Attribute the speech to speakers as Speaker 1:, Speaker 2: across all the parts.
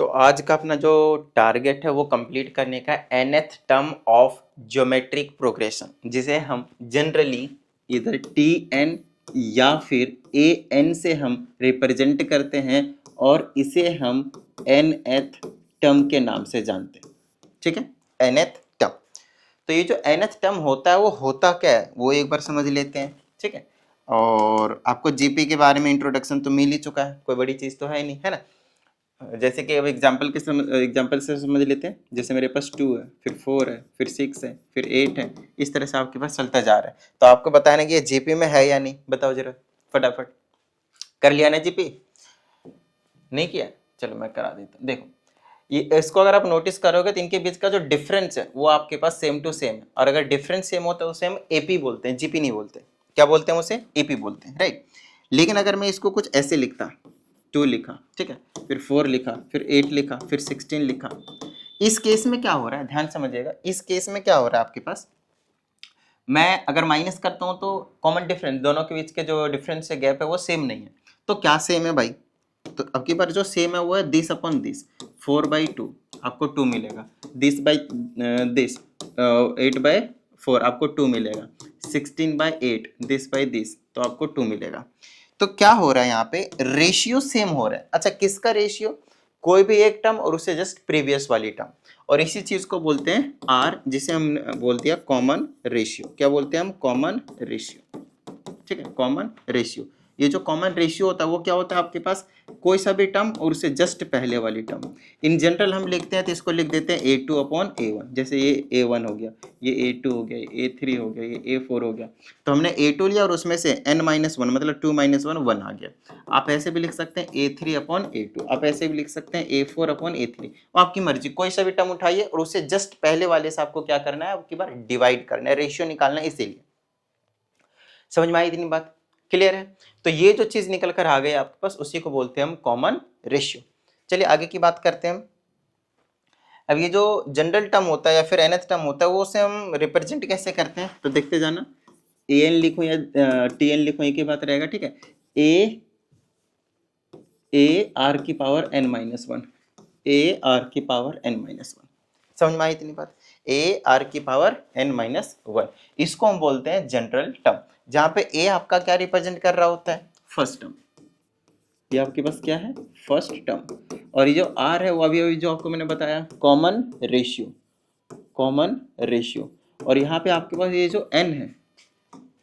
Speaker 1: तो आज का अपना जो टारगेट है वो कंप्लीट करने का nth term of geometric progression, जिसे हम जनरली इधर टी एन या फिर ए एन से हम रिप्रेजेंट करते हैं और इसे हम nth टर्म के नाम से जानते हैं। ठीक है, nth टर्म। तो ये जो nth टर्म होता है वो होता क्या है वो एक बार समझ लेते हैं। ठीक है, और आपको जीपी के बारे में इंट्रोडक्शन तो मिल ही चुका है, कोई बड़ी चीज़ तो है नहीं, है ना। जैसे कि अब एग्जाम्पल से समझ लेते हैं। जैसे मेरे पास 2 है, फिर 4 है, फिर 6 है, फिर 8 है, इस तरह से आपके पास चलता जा रहा है। तो आपको बताना कि ये जीपी में है या नहीं, बताओ जरा फटाफट। कर लिया ना जीपी? नहीं किया? चलो मैं करा देता हूँ। देखो ये इसको अगर आप नोटिस करोगे तो इनके बीच का जो डिफरेंस है वो आपके पास सेम टू सेम है, और अगर डिफरेंस सेम होता है उसे हम एपी बोलते हैं, जीपी नहीं बोलते। क्या बोलते हैं उसे? एपी बोलते हैं, राइट। लेकिन अगर मैं इसको कुछ ऐसे लिखता, 2 लिखा, ठीक है, फिर 4 लिखा, फिर 8 लिखा, फिर 16 लिखा, इस केस में क्या हो रहा है, ध्यान समझिएगा। इस केस में क्या हो रहा है आपके पास, मैं अगर माइनस करता हूं तो कॉमन डिफरेंस, दोनों के बीच के जो डिफरेंस है, गैप है, वो सेम नहीं है। तो क्या सेम है भाई? तो अब की बार जो सेम है वो है दिस अपॉन दिस। 4/2 आपको 2 मिलेगा, दिस बाई दिस 8/4 आपको 2 मिलेगा, 16/8 दिस बाई दिस तो आपको 2 मिलेगा। तो क्या हो रहा है यहाँ पे, रेशियो सेम हो रहा है। अच्छा, किसका रेशियो? कोई भी एक टर्म और उससे जस्ट प्रीवियस वाली टर्म, और इसी चीज को बोलते हैं आर, जिसे हम बोल दिया कॉमन रेशियो। क्या बोलते हैं हम? Common ratio. ठीक है, कॉमन रेशियो। ये जो कॉमन रेशियो होता है वो क्या होता है आपके पास, कोई सा भी टर्म और उससे जस्ट पहले वाली टर्म। इन जनरल हम लिखते हैं तो इसको लिख देते हैं a2 अपॉन a1। जैसे ये a1 हो गया, ये a2 हो गया, ये a3 हो गया, ये a4 हो गया। तो हमने a2 लिया और उसमें से n-1 मतलब 2 - 1 1 आ गया। आप ऐसे भी लिख सकते हैं a3 अपॉन a2, आप ऐसे भी लिख सकते हैं a4 अपॉन a3, आपकी मर्जी। कोई सा भी टर्म उठाइए और उससे जस्ट पहले वाले से आपको क्या करना है, आपकी बार डिवाइड करना है, रेशियो निकालना है। इसीलिए समझ में आई इतनी बात? क्लियर है? तो ये जो चीज निकल कर आ गई आपके पास, उसी को बोलते हैं हम कॉमन रेशियो। चलिए आगे की बात करते हैं हम। अब ये जो जनरल टर्म होता है या फिर nth टर्म होता है वो उसे हम रिप्रेजेंट कैसे करते हैं, तो देखते जाना। an लिखूं या tn लिखूं, एक ही बात रहेगा। ठीक है, a r की पावर n-1, a r की पावर n-1। समझ में आई इतनी बात? a r की पावर n-1, इसको हम बोलते हैं जनरल टर्म, जहां पे a आपका क्या रिप्रेजेंट कर रहा होता है, फर्स्ट टर्म। ये आपके पास क्या है, फर्स्ट टर्म। और ये जो r है वो अभी अभी जो आपको मैंने बताया, कॉमन रेशियो, कॉमन रेशियो। और यहाँ पे आपके पास ये जो n है,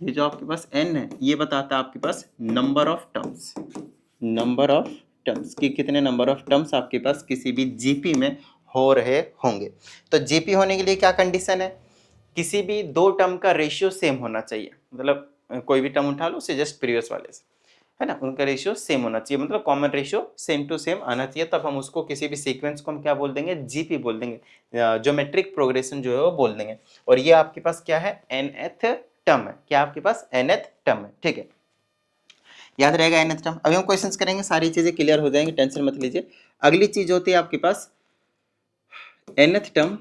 Speaker 1: ये जो आपके पास n है, ये बताता है आपके पास number of terms, number of terms कि कितने नंबर ऑफ टर्म्स आपके पास किसी भी जीपी में हो रहे होंगे। तो जीपी होने के लिए क्या कंडीशन है, किसी भी दो टर्म का रेशियो सेम होना चाहिए। मतलब कोई भी टर्म उठा लो, उससे जस्ट प्रीवियस वाले से, है ना, उनका रेशियो सेम होना चाहिए, मतलब common ratio same to same आना चाहिए। तब हम उसको, किसी भी सीक्वेंस को हम क्या बोल देंगे, जीपी बोल देंगे, ज्योमेट्रिक प्रोग्रेशन जो है वो बोल देंगे। और ये आपके पास क्या है, nth टर्म है। क्या आपके पास nth टर्म है? ठीक है, याद रहेगा nth टर्म। अभी हम क्वेश्चंस करेंगे, सारी चीजें क्लियर हो जाएंगी, टेंशन मत लीजिए। अगली चीज होती है आपके पास nth term,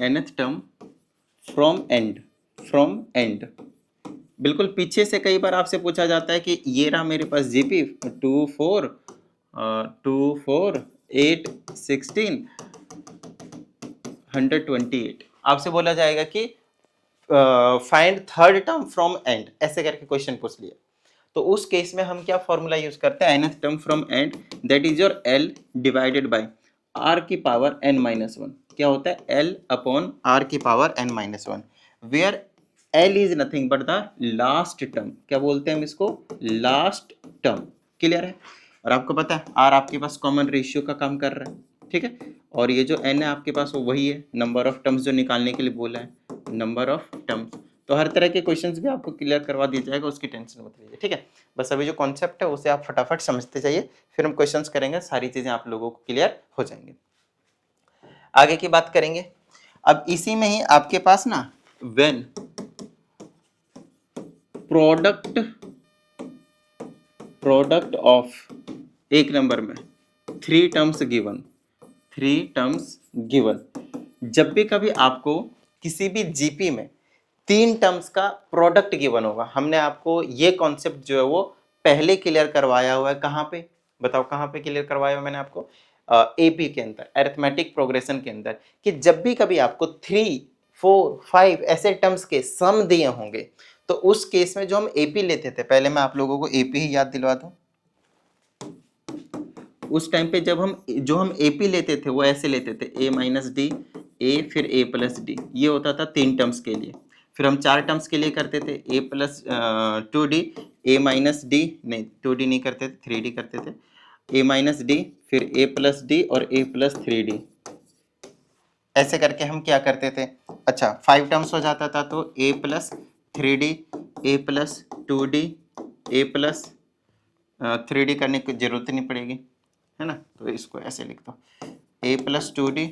Speaker 1: nth term from and, from and. बिल्कुल पीछे से कई बार आपसे पूछा जाता है कि ये रहा मेरे पास जीपी 2 4 8 16 128। आपसे बोला जाएगा कि find third term from and, ऐसे करके क्वेश्चन पूछ लिया। तो उस केस में हम क्या फॉर्मूला यूज करते हैं, nth term from end, that is your l divided by r की पावर n-1। क्या होता है, l अपॉन r की power n-1, where l is nothing but the last term. क्या बोलते हैं हम इसको, लास्ट टर्म। क्लियर है? और आपको पता है r आपके पास कॉमन रेशियो का काम कर रहा है, ठीक है। और ये जो n है आपके पास वो वही है, नंबर ऑफ टर्म्स जो निकालने के लिए बोला है, नंबर ऑफ टर्म्स। तो हर तरह के क्वेश्चंस भी आपको क्लियर करवा दिया जाएगा, उसकी टेंशन मत लीजिए, ठीक है। बस अभी जो कॉन्सेप्ट है उसे आप फटाफट समझते जाइए, फिर हम क्वेश्चंस करेंगे, सारी चीजें आप लोगों को क्लियर हो जाएंगी। आगे की बात करेंगे। अब इसी में ही आपके पास ना, व्हेन प्रोडक्ट ऑफ, एक नंबर में 3 टर्म्स गिवन, 3 टर्म्स गिवन, जब भी कभी आपको किसी भी जीपी में 3 टर्म्स का प्रोडक्ट गिवन होगा, हमने आपको ये कॉन्सेप्ट जो है वो पहले क्लियर करवाया हुआ है। कहाँ पे बताओ, कहाँ पे क्लियर करवाया हुआ मैंने आपको? एपी के अंदर, अरिथमेटिक प्रोग्रेशन के अंदर, कि जब भी कभी आपको 3, 4, 5 ऐसे टर्म्स के सम दिए होंगे तो उस केस में जो हम एपी लेते थे, पहले मैं आप लोगों को एपी ही याद दिलवा दूं। उस टाइम पे जब हम एपी लेते थे वो ऐसे लेते थे, ए माइनस डी, ए फिर ए प्लस डी, ये होता था 3 टर्म्स के लिए। फिर हम 4 टर्म्स के लिए करते थे, ए plus 2d, a minus D, नहीं 2d नहीं करते थे, 3d करते थे, ए माइनस डी, फिर ए प्लस डी और ए प्लस 3d, ऐसे करके हम क्या करते थे। अच्छा 5 टर्म्स हो जाता था तो ए प्लस 3d, ए प्लस 2d, ए प्लस 3d करने की जरूरत नहीं पड़ेगी, है ना, तो इसको ऐसे लिख दो, ए plus 2d,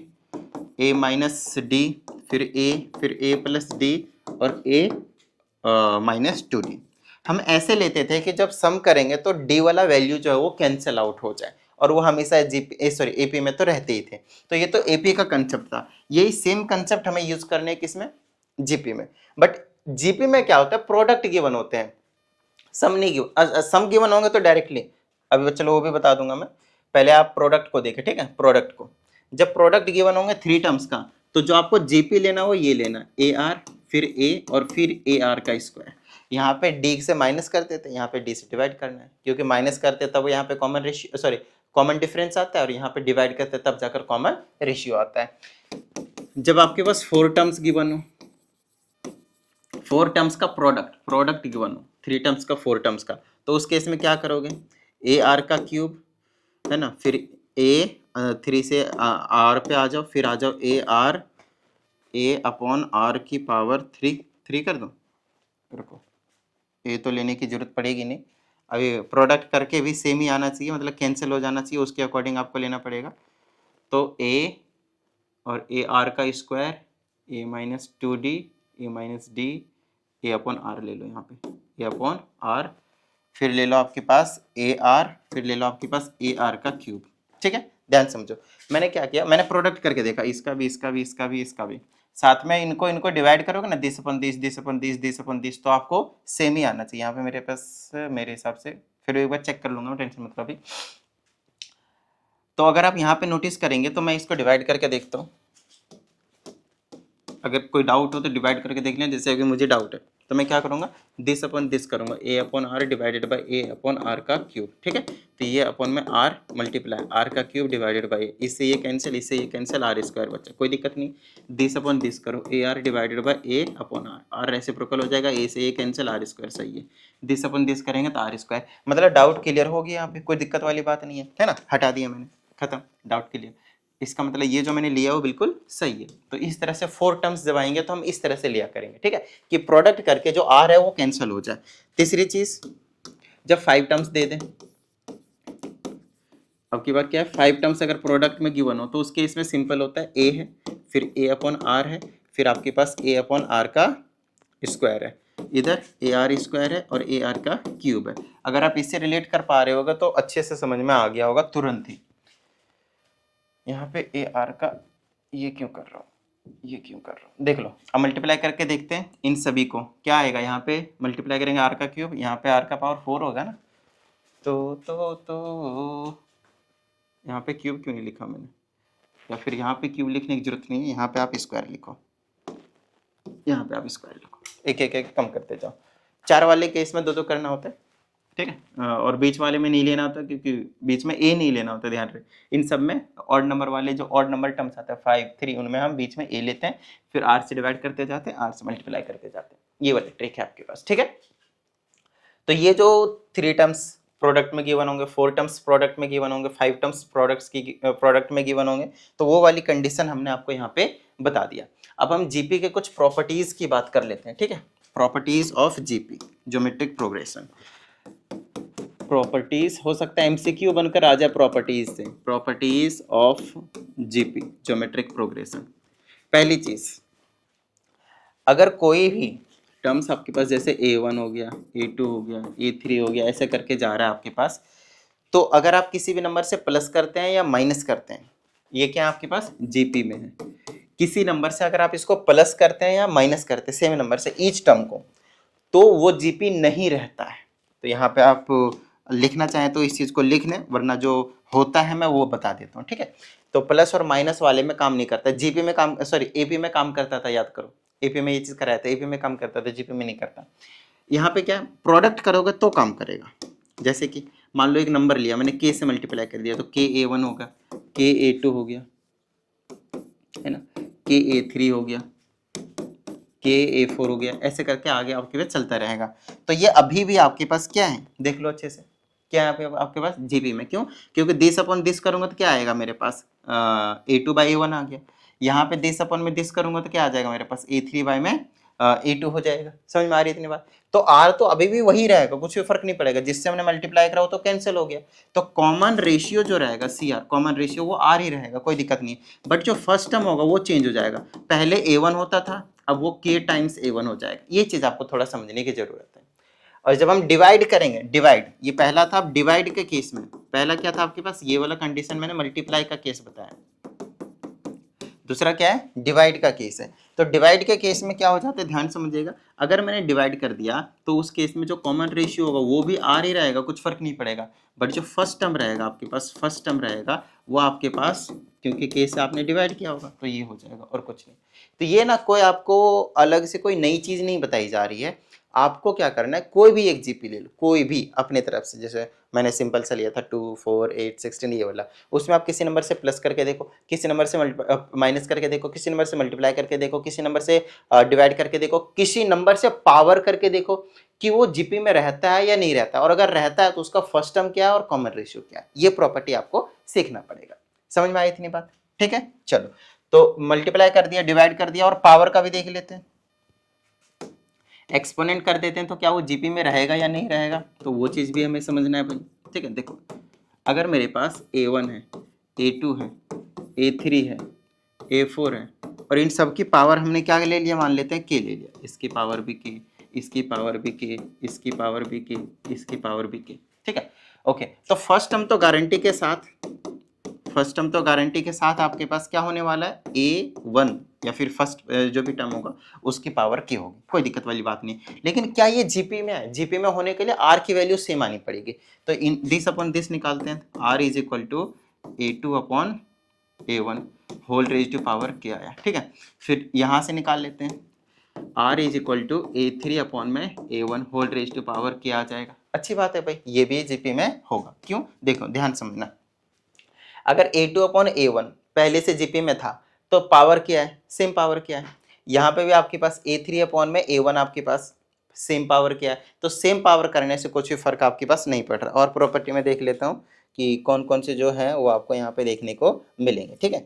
Speaker 1: a minus D, फिर ए प्लस डी और ए माइनस 2d। हम ऐसे लेते थे कि जब सम करेंगे तो डी वाला वैल्यू जो है वो कैंसिल आउट हो जाए, और वो हमेशा एपी में तो रहते ही थे। तो ये तो एपी का कंसेप्ट था, यही सेम कंसेप्ट हमें यूज करने हैं किसमें, जीपी में। बट जीपी में क्या होता है, प्रोडक्ट गिवन होते हैं, सम नहीं गिवन। सम गिवन होंगे तो डायरेक्टली, अभी चलो वो भी बता दूंगा मैं, पहले आप प्रोडक्ट को देखें, ठीक है। प्रोडक्ट को जब प्रोडक्ट गिवन होंगे 3 टर्म्स का, तो जो आपको जीपी लेना हो ये लेना, ए आर फिर ए और फिर ए आर का स्क्वायर। यहाँ पे डी से माइनस करते थे, यहाँ पे डी से डिवाइड करना है, क्योंकि माइनस करते तब यहाँ पे common ratio, sorry common difference आता है, और यहाँ पे डिवाइड करते तब जाकर कॉमन रेशियो आता है। जब आपके पास 4 टर्म्स गिवन हो, 4 टर्म्स का प्रोडक्ट गिवन हो, 3 टर्म्स का 4 टर्म्स का, तो उस केस में क्या करोगे, ए आर का क्यूब, है ना, फिर ए 3 से आर पे आ जाओ, फिर आ जाओ ए अपॉन आर की पावर 3 कर दो। रुको, ए तो लेने की जरूरत पड़ेगी नहीं, अभी प्रोडक्ट करके भी सेम ही आना चाहिए, मतलब कैंसिल हो जाना चाहिए, उसके अकॉर्डिंग आपको लेना पड़ेगा। तो ए और ए आर का square, a minus 2d, a minus d, a upon r ले लो, यहाँ पे ए अपॉन आर, फिर ले लो आपके पास ए आर, फिर ले लो आपके पास ए आर का क्यूब। ठीक है, ध्यान समझो, मैंने क्या किया, मैंने प्रोडक्ट करके देखा, इसका भी, इसका भी, इसका भी, इसका भी, साथ में इनको डिवाइड करोगे ना, 10 अपन 10, 10 अपन 10, 10 अपन 10, तो आपको सेम ही आना चाहिए। यहाँ पे मेरे पास, मेरे हिसाब से, फिर एक बार चेक कर लूंगा, टेंशन मत लो अभी। तो अगर आप यहाँ पे नोटिस करेंगे तो मैं इसको डिवाइड करके देखता हूँ, अगर कोई डाउट हो तो डिवाइड करके देख लें। जैसे अगर मुझे डाउट है तो मैं क्या करूँगा, दिस अपॉन दिस करूँगा, A upon R divided by A upon R का क्यूब। ठीक है, तो ये अपॉन में आर मल्टीप्लाई आर का क्यूब डिवाइडेड बाई, इससे ये कैंसिल, इससे ये कैंसिल, आर स्क्वायर बचा, कोई दिक्कत नहीं। दिस अपॉन दिस करो, a r divided by A upon r, r reciprocal हो जाएगा, ए से ए कैंसिल, आर स्क्वायर सही है। दिस अपॉन दिस करेंगे तो आर स्क्वायर, मतलब डाउट क्लियर हो गया, यहाँ पे कोई दिक्कत वाली बात नहीं है ना, हटा दिया मैंने, खत्म, डाउट क्लियर। इसका मतलब ये जो मैंने लिया वो बिल्कुल सही है। तो इस तरह से 4 टर्म्स जब आएंगे तो हम इस तरह से लिया करेंगे, ठीक है, कि प्रोडक्ट करके जो आर है वो कैंसिल हो जाए। तीसरी चीज, जब 5 टर्म्स दे दें, अब की बात क्या है, 5 टर्म्स अगर प्रोडक्ट में गिवन हो तो उसके इसमें सिंपल होता है, ए है, फिर ए अपॉन आर है, फिर आपके पास ए अपॉन आर का स्क्वायर है, इधर ए आर स्क्वायर है और ए आर का क्यूब है। अगर आप इससे रिलेट कर पा रहे होगा तो अच्छे से समझ में आ गया होगा तुरंत ही। यहाँ पे ए आर का ये क्यों कर रहा हूँ, ये क्यों कर रहा हूँ, देख लो। अब मल्टीप्लाई करके देखते हैं इन सभी को, क्या आएगा, यहाँ पे मल्टीप्लाई करेंगे आर का क्यूब, यहाँ पे आर का पावर 4 होगा ना, तो यहाँ पे क्यूब क्यों नहीं लिखा मैंने, या फिर यहाँ पे क्यूब लिखने की जरूरत नहीं है, यहाँ पे आप स्क्वायर लिखो, यहाँ पे आप स्क्वायर लिखो, एक एक एक कम करते जाओ। 4 वाले केस में 2 करना होता है, ठीक है, और बीच वाले में नहीं लेना होता क्योंकि बीच में ए नहीं लेना होता, ध्यान रहे। इन सब में ऑड नंबर वाले जो ऑड नंबर टर्म्स आते हैं 5, 3, उनमें हम बीच में ए लेते हैं, फिर आर से डिवाइड करते जाते हैं, आर से मल्टीप्लाई करते जाते हैं, ये वाली ट्रिक है आपके पास, ठीक है। तो ये जो 3 टर्म्स प्रोडक्ट में गिवन होंगे, 4 टर्म्स प्रोडक्ट में गिवन होंगे, 5 टर्म्स प्रोडक्ट में गिवन होंगे, तो वो वाली कंडीशन हमने आपको यहाँ पे बता दिया। अब हम जीपी के कुछ प्रॉपर्टीज की बात कर लेते हैं, ठीक है, properties of GP, geometric progression. Properties हो सकता है एमसीक्यू बनकर आ जाए प्रॉपर्टीज से, properties of GP, geometric progression. पहली चीज, अगर कोई भी टर्म्स आपके पास जैसे a1 हो गया, a2 हो गया, a3 हो गया, ऐसे करके जा रहा है आपके पास, तो अगर आप किसी भी नंबर से प्लस करते हैं या माइनस करते हैं, ये क्या आपके पास जीपी में है, किसी नंबर से अगर आप इसको प्लस करते हैं या माइनस करते हैं सेम नंबर से ईच टर्म को, तो वो जीपी नहीं रहता है। तो यहाँ पे आप लिखना चाहें तो इस चीज़ को लिख लें, वरना जो होता है मैं वो बता देता हूँ, ठीक है। तो प्लस और माइनस वाले में काम नहीं करता, जीपी में काम, सॉरी एपी में काम करता था, याद करो एपी में ये चीज़ कराया था, एपी में काम करता था, जीपी में नहीं करता। यहाँ पे क्या प्रोडक्ट करोगे तो काम करेगा। जैसे कि मान लो एक नंबर लिया मैंने, के से मल्टीप्लाई कर दिया तो के ए वन होगा, के ए टू हो गया, है ना, के ए थ्री हो गया, के ए फोर हो गया, ऐसे करके आगे आपके पास चलता रहेगा। तो ये अभी भी आपके पास क्या है, देख लो अच्छे से, क्या है आपके पास जीपी में, क्यों, क्योंकि दिस अपॉन दिस करूंगा तो क्या आएगा मेरे पास, ए टू बाई ए वन आ गया। यहाँ पे दिस अपॉन में दिस करूंगा तो क्या आ जाएगा मेरे पास, ए थ्री बाई में ए टू हो जाएगा। समझ में आ रही है इतनी बात। तो आर तो अभी भी वही रहेगा, कुछ भी फर्क नहीं पड़ेगा, जिससे हमने मल्टीप्लाई करा वो तो कैंसिल हो गया। तो कॉमन रेशियो जो रहेगा सी आर, कॉमन रेशियो वो आर ही रहेगा, कोई दिक्कत नहीं है। बट जो फर्स्ट टर्म होगा वो चेंज हो जाएगा, पहले ए वन होता था, अब वो k टाइम्स ए वन हो जाएगा। ये चीज आपको थोड़ा समझने की जरूरत है। और जब हम डिवाइड करेंगे, डिवाइड ये पहला था, अब डिवाइड के केस में पहला क्या था आपके पास, ये वाला कंडीशन मैंने मल्टीप्लाई का केस बताया, दूसरा क्या है डिवाइड का केस है। तो डिवाइड के केस में क्या हो जाता है, ध्यान समझिएगा, अगर मैंने डिवाइड कर दिया तो उस केस में जो कॉमन रेशियो होगा वो भी आर ही रहेगा, कुछ फर्क नहीं पड़ेगा। बट जो फर्स्ट टर्म रहेगा आपके पास, फर्स्ट टर्म रहेगा वो आपके पास, क्योंकि केस से आपने डिवाइड किया होगा तो ये हो जाएगा और कुछ नहीं। तो ये ना कोई आपको अलग से कोई नई चीज नहीं बताई जा रही है, आपको क्या करना है, कोई भी एक जीपी ले लो, कोई भी अपने तरफ से, जैसे मैंने सिंपल सा लिया था 2 4 8 16 ये वाला, उसमें आप किसी नंबर से प्लस करके देखो, किसी नंबर से माइनस करके देखो, किसी नंबर से मल्टीप्लाई करके देखो, किसी नंबर से डिवाइड करके देखो, किसी नंबर से पावर करके देखो कि वो जीपी में रहता है या नहीं रहता है, और अगर रहता है तो उसका फर्स्ट टर्म क्या है और कॉमन रेशियो क्या है, ये प्रॉपर्टी आपको सीखना पड़ेगा। समझ में आई इतनी बात, ठीक है। चलो, तो मल्टीप्लाई कर दिया, डिवाइड कर दिया, और पावर का भी देख लेते हैं, एक्सपोनेंट कर देते हैं तो क्या वो जीपी में रहेगा या नहीं रहेगा, तो वो चीज भी हमें समझना है भाई, ठीक है। देखो अगर मेरे पास a1 है, a2 है, a3 है, a4 है, और इन सब की पावर हमने क्या ले लिया, मान लेते हैं k ले लिया, इसकी पावर भी k, इसकी पावर भी k, इसकी पावर भी k, इसकी पावर भी k, ठीक है। ओके, तो फर्स्ट टर्म तो गारंटी के साथ, फर्स्ट टर्म तो गारंटी के साथ आपके पास क्या होने वाला है, a1 या फिर फर्स्ट जो भी टर्म होगा उसकी पावर की होगी, कोई दिक्कत वाली बात नहीं। लेकिन क्या ये जीपी में है, जीपी में होने के लिए आर की वैल्यू सेम आनी पड़ेगी। तो इन दिस अपॉन दिस निकालते हैं, r is equal to a2 upon a1 whole raise to power क्या आया, ठीक है। फिर यहाँ से निकाल लेते हैं, r is equal to a3 upon में a1 whole raise to power क्या आ जाएगा। अच्छी बात है भाई, ये भी जीपी में होगा, क्यों, देखो ध्यान समझना, अगर a2 अपॉन a1 पहले से जीपी में था तो पावर क्या है, सेम पावर क्या है। यहाँ पे भी आपके पास a3 अपॉन में a1 आपके पास सेम पावर क्या है, तो सेम पावर करने से कुछ भी फर्क आपके पास नहीं पड़ रहा। और प्रॉपर्टी में देख लेता हूँ कि कौन कौन से जो है वो आपको यहाँ पे देखने को मिलेंगे, ठीक है।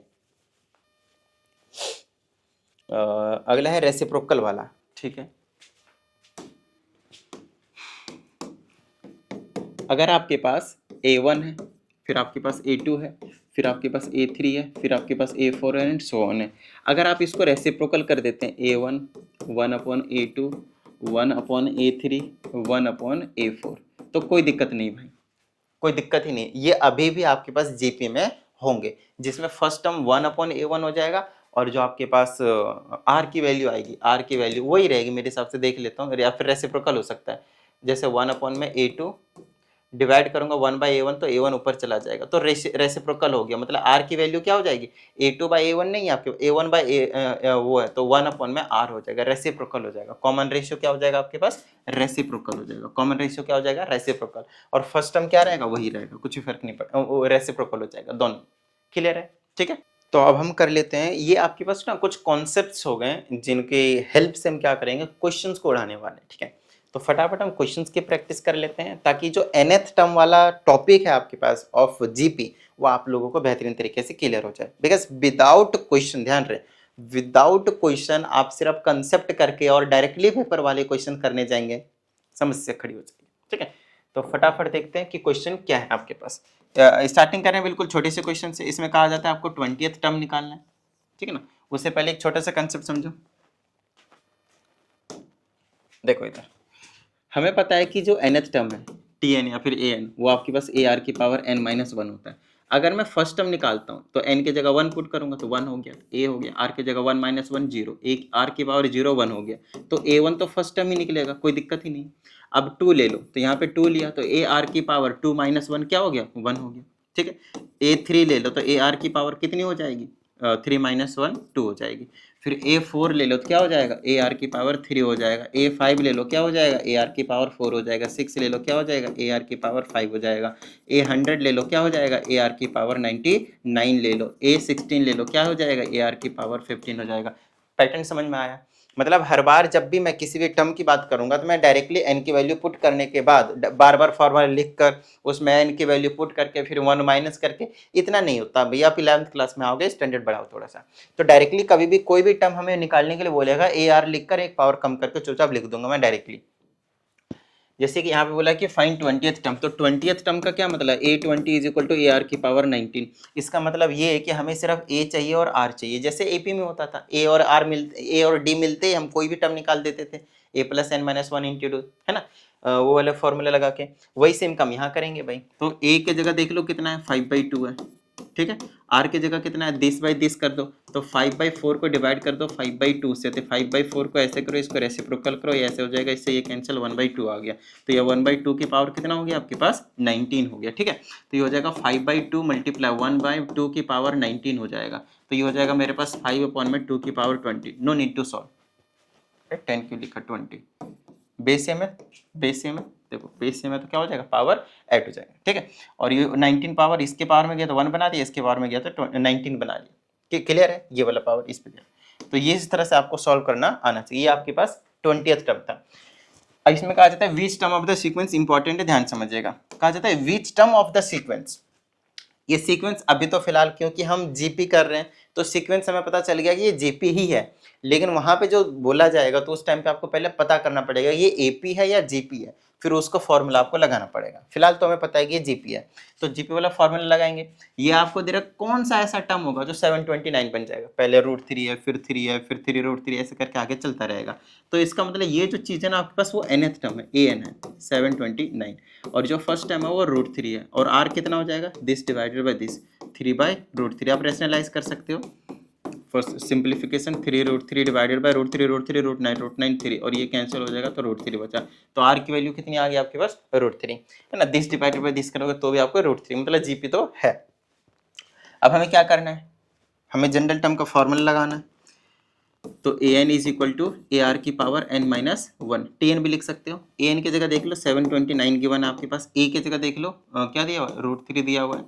Speaker 1: अगला है रेसिप्रोकल वाला, ठीक है। अगर आपके पास a1 है, फिर आपके पास a2 है, फिर आपके पास a3 है, फिर आपके पास a4 है एंड सो ऑन है। अगर आप इसको रेसिप्रोकल कर देते हैं, a1 1 upon a2 1 upon a3 1 upon a4, तो कोई दिक्कत नहीं भाई, कोई दिक्कत ही नहीं, ये अभी भी आपके पास जीपी में होंगे, जिसमें फर्स्ट टर्म 1 अपॉन a1 हो जाएगा, और जो आपके पास आर की वैल्यू आएगी, आर की वैल्यू वही रहेगी मेरे हिसाब से, देख लेता हूँ, या फिर रेसिप्रोकल हो सकता है। जैसे 1 अपॉन में a2 डिवाइड करूंगा 1 बाई a1 तो a1 ऊपर चला जाएगा, तो रेसिप्रोकल हो गया, मतलब r की वैल्यू क्या हो जाएगी, a2 बाई a1 नहीं, आपके a1 बाई वो है, तो 1 अपॉन में r हो जाएगा, रेसिप्रोकल हो जाएगा। कॉमन रेशियो क्या हो जाएगा आपके पास, रेसिप्रोकल हो जाएगा, कॉमन रेशियो क्या हो जाएगा, रेसिप्रोकल, और फर्स्ट टर्म क्या रहेगा वही रहेगा, कुछ भी फर्क नहीं पड़ेगा, रेसिप्रोकल हो जाएगा दोनों। क्लियर है, ठीक है। तो अब हम कर लेते हैं, ये आपके पास ना कुछ कॉन्सेप्ट्स हो गए जिनके हेल्प से हम क्या करेंगे, क्वेश्चंस को उड़ाने वाले, ठीक है। तो फटाफट हम क्वेश्चंस की प्रैक्टिस कर लेते हैं, ताकि जो nth टर्म वाला टॉपिक है आपके पास ऑफ जीपी वो आप लोगों को बेहतरीन तरीके से क्लियर हो जाए। बिकॉज विदाउट क्वेश्चन, ध्यान रहे, विदाउट क्वेश्चन आप सिर्फ कंसेप्ट करके और डायरेक्टली पेपर वाले क्वेश्चन करने जाएंगे, समस्या खड़ी हो जाएगी, ठीक है। तो फटाफट देखते हैं कि क्वेश्चन क्या है आपके पास। स्टार्टिंग करें बिल्कुल छोटे से क्वेश्चन से। इसमें कहा जाता है आपको 20th टर्म निकालना है, ठीक है ना। उससे पहले एक छोटा सा कंसेप्ट समझो। देखो इधर हमें पता है कि जो nth टर्म है tn या फिर an, वो आपके पास ar की पावर n-1 होता है। अगर मैं फर्स्ट टर्म निकालता हूँ तो n की जगह 1 पुट करूंगा तो 1 हो गया, a हो गया, r की जगह 1 माइनस 1 0, एक r की पावर 0 1 हो गया, तो a1 तो फर्स्ट टर्म ही निकलेगा, कोई दिक्कत ही नहीं। अब 2 ले लो तो यहाँ पे 2 लिया तो a r की पावर 2 माइनस 1 क्या हो गया, 1 हो गया, ठीक है। a3 ले लो तो a r की पावर कितनी हो जाएगी, 3 माइनस 1 2 हो जाएगी। फिर a4 ले लो तो क्या हो जाएगा, ए आर की पावर 3 हो जाएगा। a5 ले लो क्या हो जाएगा, ए आर की पावर 4 हो जाएगा। 6 ले लो क्या हो जाएगा, ए आर की पावर 5 हो जाएगा। a100 ले लो क्या हो जाएगा, ए आर की पावर 99 ले लो। a16 ले लो क्या हो जाएगा, ए आर की पावर 15 हो जाएगा। पैटर्न समझ में आया? मतलब हर बार जब भी मैं किसी भी टर्म की बात करूंगा तो मैं डायरेक्टली n की वैल्यू पुट करने के बाद बार बार फॉर्मूला लिख कर उसमें n की वैल्यू पुट करके फिर 1 माइनस करके, इतना नहीं होता भैया। आप 11th क्लास में आओगे, स्टैंडर्ड बढ़ाओ थोड़ा सा। तो डायरेक्टली कभी भी कोई भी टर्म हमें निकालने के लिए बोलेगा, ए आर लिखकर एक पावर कम करके चुपचाप लिख दूंगा मैं डायरेक्टली। जैसे कि यहाँ पे बोला कि फाइंड 20th टर्म, तो 20th टर्म का क्या मतलब, a20 is equal to a are की पावर 19। इसका मतलब ये है कि हमें सिर्फ a चाहिए और r चाहिए। जैसे एपी में होता था, a और r मिलते, a और d मिलते ही हम कोई भी टर्म निकाल देते थे, a plus n minus 1 into 2, है ना, वो वाले फॉर्मूला लगा के। वही सेम काम यहाँ करेंगे भाई। तो a की जगह देख लो कितना है, 5/2 है, ठीक है। r की जगह कितना है, 10/10 कर दो, तो 5/4 को डिवाइड कर दो 5/2 से, तो 5/4 को ऐसे करो, इसको रेसिप्रोकल करो, ये ऐसे हो जाएगा, इससे ये कैंसिल, 1/2 आ गया। तो ये 1/2 की पावर कितना हो गया आपके पास, 19 हो गया, ठीक है। तो ये हो जाएगा 5/2 मल्टीप्लाई 1/2 की पावर 19 हो जाएगा। तो ये हो जाएगा मेरे पास 5/2 की power 20। No need to solve, 10 क्यों लिखा, 20 बेस सेम है, बेस सेम है, देखो बेस सेम है तो क्या हो जाएगा, पावर ऐड हो जाएगा, ठीक है। और ये 19 पावर इसके पावर में गया तो 1 बना दिया, इसके पावर में गया तो 19 बना लिया, क्लियर है, ये वाला पावर इस पे गया। तो ये इस तरह से आपको सॉल्व करना आना चाहिए। ये आपके पास 20th टर्म था। अब इसमें कहा जाता है which term of the sequence, important है, ध्यान समझिएगा। कहा जाता है which term of the sequence, ये सीक्वेंस अभी तो फिलहाल क्योंकि हम जीपी कर रहे हैं तो सीक्वेंस हमें पता चल गया कि ये जीपी ही है, लेकिन वहां पे जो बोला जाएगा तो उस टाइम पे आपको पहले पता करना पड़ेगा ये एपी है या जीपी है, फिर उसको फॉर्मूला आपको लगाना पड़ेगा। फिलहाल तो हमें पता है कि ये जीपी है, तो जीपी वाला फॉर्मूला लगाएंगे। ये आपको दे रहा कौन सा ऐसा टर्म होगा जो 729 बन जाएगा, पहले √3 है, फिर 3 है, फिर 3√3, ऐसे करके आगे चलता रहेगा। तो इसका मतलब ये जो चीज है ना आपके पास वो nth टर्म है, an है 729, और जो फर्स्ट टर्म है वो √3 है, और r कितना हो जाएगा, दिस डिवाइडेड बाय दिस, 3/√3। आप रेशनलाइज कर सकते हो, फर्स्ट सिंप्लीफिकेशन 3√3 डिवाइडेड बाय √3, √3 √9 3, और ये कैंसिल हो जाएगा तो √3 बचा। तो r की वैल्यू कितनी आ गई आपके पास, √3, है ना। दिस डिवाइडेड बाय दिस करोगे तो भी आपको √3, मतलब जीपी तो है। अब हमें क्या करना है, हमें जनरल टर्म का फॉर्मूला लगाना है। तो an is equal to a are की पावर n माइनस 1, tn भी लिख सकते हो। an की जगह देख लो 729 गिवन है आपके पास, a की जगह देख लो क्या दिया हुआ है, √3 दिया हुआ है,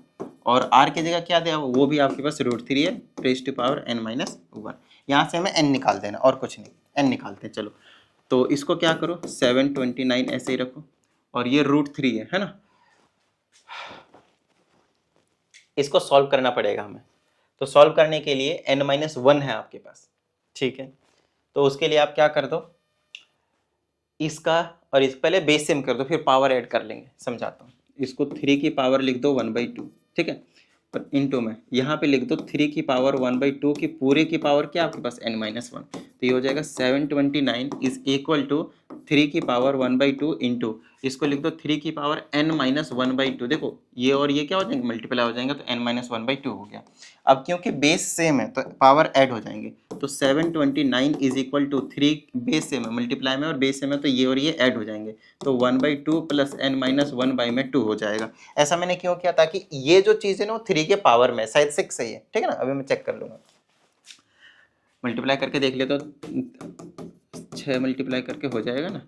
Speaker 1: और r की जगह क्या दिया हुआ वो भी आपके पास √3 है, raise to power n minus 1। यहाँ से हमें n निकाल देना और कुछ नहीं, n निकालते हैं। चलो तो इसको क्या करो, 729 ऐसे ही रखो, और ये √3 है ना, इसको सॉल्व करना पड़ेगा हमें। तो सॉल्व करने के लिए n-1 है आपके पास, ठीक है। तो उसके लिए आप क्या कर दो, इसका और इस पहले बेस सेम कर दो, फिर पावर ऐड कर लेंगे, समझाता हूँ। इसको 3 की पावर लिख दो 1/2, ठीक है, पर इनटू में यहाँ पे लिख दो 3 की पावर 1/2 की पूरे की पावर क्या आपके पास n-1, तो ये हो जाएगा 729 इज इक्वल टू 3 की पावर 1/2 इंटू, इसको लिख दो 3 की पावर n-1/2। देखो ये और ये क्या हो जाएंगे, मल्टीप्लाई हो जाएंगे, तो n-1/2 हो गया। अब क्योंकि बेस सेम है तो पावर ऐड हो जाएंगे, तो 729 is equal to 3 base same है, मल्टीप्लाई में और बेस सेम है, तो ये और ये ऐड हो जाएंगे, तो 1/2 प्लस n-1/2 हो जाएगा। ऐसा मैंने क्यों किया, ताकि ये जो चीज़ है ना वो 3 के पावर में, शायद 6 सही है, ठीक है ना। अभी मैं चेक कर लूँगा, मल्टीप्लाई करके देख ले तो 6 मल्टीप्लाई करके हो जाएगा ना,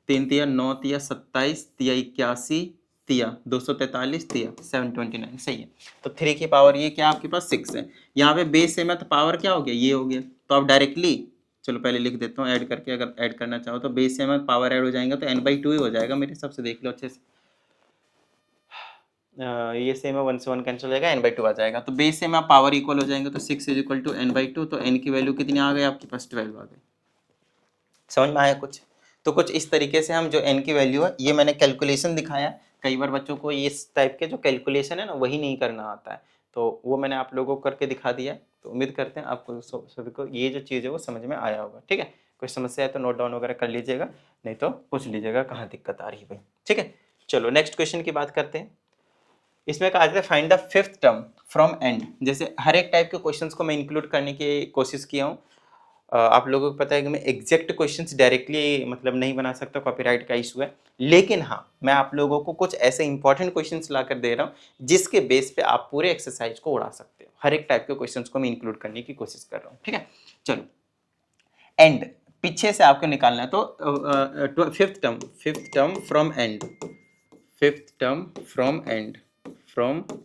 Speaker 1: 3 तिया 9 तिया 27 तिया 81 तिया 243 तिया 729 सही है। तो 3 की पावर ये क्या आपके पास 6 है, यहाँ पे बेस सेम है तो पावर क्या हो गया, ये हो गया। तो आप डायरेक्टली, चलो पहले लिख देता हूँ ऐड करके, अगर ऐड करना चाहो तो बेस सेम है पावर ऐड हो जाएगा, तो n/2 ही हो जाएगा मेरे हिसाब से, देख लो अच्छे से। ये सेम है, 1 से 1 कैंसिल हो जाएगा, n/2 आ जाएगा। तो बेस सेम आप पावर इक्वल हो जाएंगे, तो 6 इज इक्वल टू n/2, तो n की वैल्यू कितनी आ गई आपके पास, 12 आ गई। समझ में आया कुछ? तो कुछ इस तरीके से हम जो n की वैल्यू है, ये मैंने कैलकुलेशन दिखाया। कई बार बच्चों को इस टाइप के जो कैलकुलेशन है ना वही नहीं करना आता है, तो वो मैंने आप लोगों को करके दिखा दिया। तो उम्मीद करते हैं आपको सभी को ये जो चीज़ है वो समझ में आया होगा, ठीक है। कोई समस्या है तो नोट डाउन वगैरह कर लीजिएगा, नहीं तो पूछ लीजिएगा कहाँ दिक्कत आ रही है भाई, ठीक है। चलो नेक्स्ट क्वेश्चन की बात करते हैं। इसमें कहा जाता है find the fifth term from and. जैसे हर एक टाइप के क्वेश्चंस को मैं इंक्लूड करने की कोशिश किया हूँ। आप लोगों को पता है कि मैं एग्जैक्ट क्वेश्चंस डायरेक्टली मतलब नहीं बना सकता, कॉपीराइट का इशू है, लेकिन हाँ मैं आप लोगों को कुछ ऐसे इंपॉर्टेंट क्वेश्चंस ला कर दे रहा हूँ जिसके बेस पे आप पूरे एक्सरसाइज को उड़ा सकते हो। हर एक टाइप के क्वेश्चंस को मैं इंक्लूड करने की कोशिश कर रहा हूँ, ठीक है। चलो एंड पीछे से आपको निकालना है, तो fifth term from and, fifth term from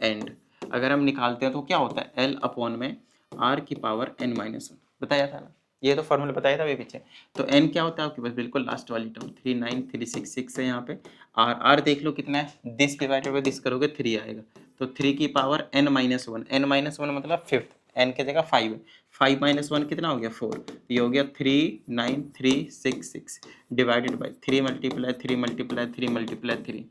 Speaker 1: and अगर हम निकालते हैं तो क्या होता है, एल अपॉन में आर की पावर एन माइनस वन, बताया था ना, ये तो फॉर्मूला बताया था अभी पीछे। तो एन क्या होता है आपके पास, बिल्कुल लास्ट वाली टर्म 39366 है यहाँ पे। आर देख लो कितना है, दिस डिवाइडेड बाय दिस करोगे 3 आएगा, तो 3 की power n minus one, n minus one मतलब फिफ्थ, एन की जगह 5 है, 5 माइनस वन कितना हो गया 4, ये हो गया 39366 divided by 3 multiply 3 multiply 3 multiply 3,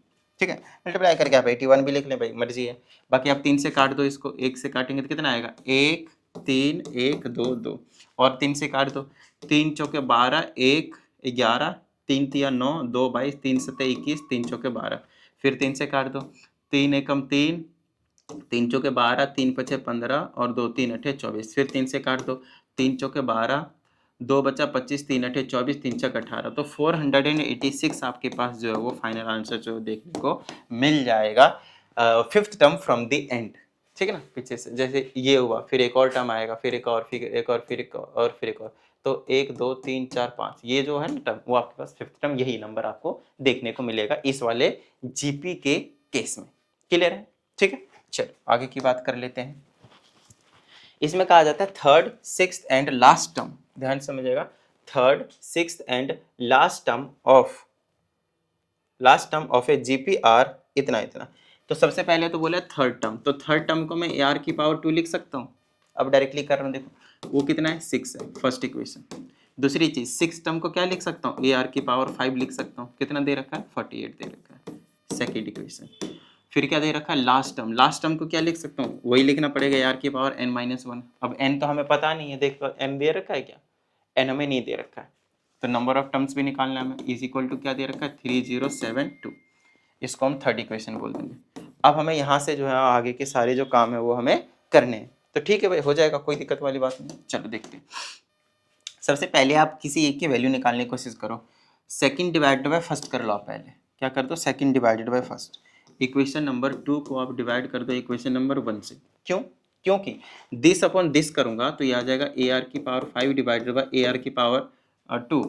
Speaker 1: ठीक है। मल्टीप्लाई करके आप 81 भी लिख लें भाई, मर्जी है। बाकी आप 3 से काट दो इसको, 1 से काटेंगे तो कितना आएगा 1 3 1 2 2, और 3 से काट दो, 3 चौके 12 1 11, 3 तिया 9 2 22, 3 सत्ते 21, 3 चौके 12, फिर 3 से काट दो, 3 एकम 3, 3 चौके 12, 3 पचे 15 और 2 3 अठे 24, फिर 3 से काट दो, 3 चौके 12, 2 बचा 25, 3 अठे 24, 3 छक 18, तो 486 आपके पास जो है वो फाइनल आंसर जो देखने को मिल जाएगा fifth term from the end, ठीक है ना। पीछे से जैसे ये हुआ, फिर एक और टर्म आएगा, फिर एक और, फिर एक और, फिर एक और, फिर एक और, तो 1 2 3 4 5 ये जो है ना टर्म, वो आपके पास फिफ्थ टर्म, यही नंबर आपको देखने को मिलेगा इस वाले जीपी के केस में। क्लियर है, ठीक है। चलो आगे की बात कर लेते हैं। इसमें कहा जाता है third sixth and last term, ध्यान से समझिएगा, third sixth and last term of A GPR इतना इतना। तो सबसे पहले तो बोला थर्ड टर्म, तो थर्ड टर्म को मैं ए आर की पावर 2 लिख सकता हूँ, अब डायरेक्टली कर रहा हूँ, देखो वो कितना है 6 है, फर्स्ट इक्वेशन। दूसरी चीज सिक्स टर्म को क्या लिख सकता हूँ, ए आर की पावर 5 लिख सकता हूँ, कितना दे रखा है 48 दे रखा है, सेकेंड इक्वेशन। फिर क्या दे रखा है लास्ट टर्म को क्या लिख सकता हूँ, वही लिखना पड़ेगा यार की पावर n माइनस वन। अब n तो हमें पता नहीं है, देख लो n दे रखा है क्या, n हमें नहीं दे रखा है, तो नंबर ऑफ टर्म्स भी निकालना है हमें, इज इक्वल टू क्या दे रखा है 3072, इसको हम थर्ड इक्वेशन बोल देंगे। अब हमें यहाँ से जो है आगे के सारे जो काम है वो हमें करने हैं, तो ठीक है भाई हो जाएगा, कोई दिक्कत वाली बात नहीं। चलो देखते हैं, सबसे पहले आप किसी एक की वैल्यू निकालने की कोशिश करो, सेकंड डिवाइडेड बाय फर्स्ट कर लो। आप पहले क्या कर दो, second divided by first, equation number 2 को आप डिवाइड कर दो इक्वेशन नंबर 1 से। क्यों, क्योंकि दिस अपॉन दिस करूंगा तो ये आ जाएगा ए आर की power 5 divided by A are की power 2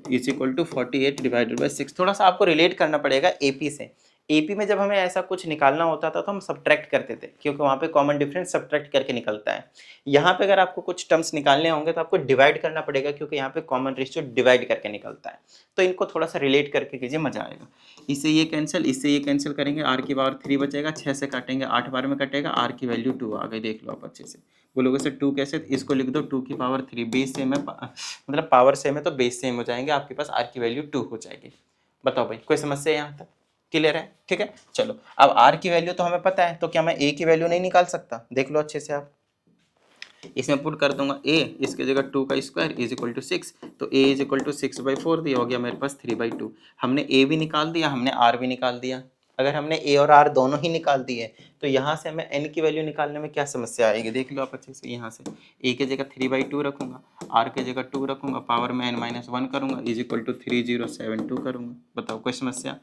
Speaker 1: is equal to 48 divided by 6। थोड़ा सा आपको रिलेट करना पड़ेगा एपी से। एपी में जब हमें ऐसा कुछ निकालना होता था तो हम सब्ट्रैक्ट करते थे, क्योंकि वहाँ पे कॉमन डिफरेंस सब्ट्रैक्ट करके निकलता है। यहाँ पे अगर आपको कुछ टर्म्स निकालने होंगे तो आपको डिवाइड करना पड़ेगा, क्योंकि यहाँ पे कॉमन रेशियो डिवाइड करके निकलता है। तो इनको थोड़ा सा रिलेट करके कीजिए, मजा आएगा। इससे ये कैंसिल, इससे ये कैंसिल करेंगे, आर की पावर 3 बचेगा, 6 से काटेंगे 8 बार में कटेगा, आर की वैल्यू 2 आ गई, देख लो आप अच्छे से। बोलोगे सर 2 कैसे, इसको लिख दो 2 की पावर 3, बेस सेम है, मतलब पावर सेम है तो बेस सेम हो जाएंगे, आपके पास आर की वैल्यू 2 हो जाएगी। बताओ भाई कोई समस्या है यहाँ तक, क्लियर है, ठीक है। चलो अब आर की वैल्यू तो हमें पता है, तो क्या मैं ए की वैल्यू नहीं निकाल सकता, देख लो अच्छे से आप। इसमें पुट कर दूंगा ए, इसके जगह 2 का स्क्वायर इज इक्वल टू 6, तो ए इज इक्वल टू 6/4 दिया, हो गया मेरे पास 3/2। हमने ए भी निकाल दिया, हमने आर भी निकाल दिया। अगर हमने ए और आर दोनों ही निकाल दिए तो यहाँ से हमें एन की वैल्यू निकालने में क्या समस्या आएगी, देख लो आप अच्छे से। यहाँ से ए की जगह 3/2 रखूंगा, आर की जगह 2 रखूंगा, पावर में n-1 करूंगा, इज इक्वल टू 3072 करूंगा। बताओ कोई समस्या,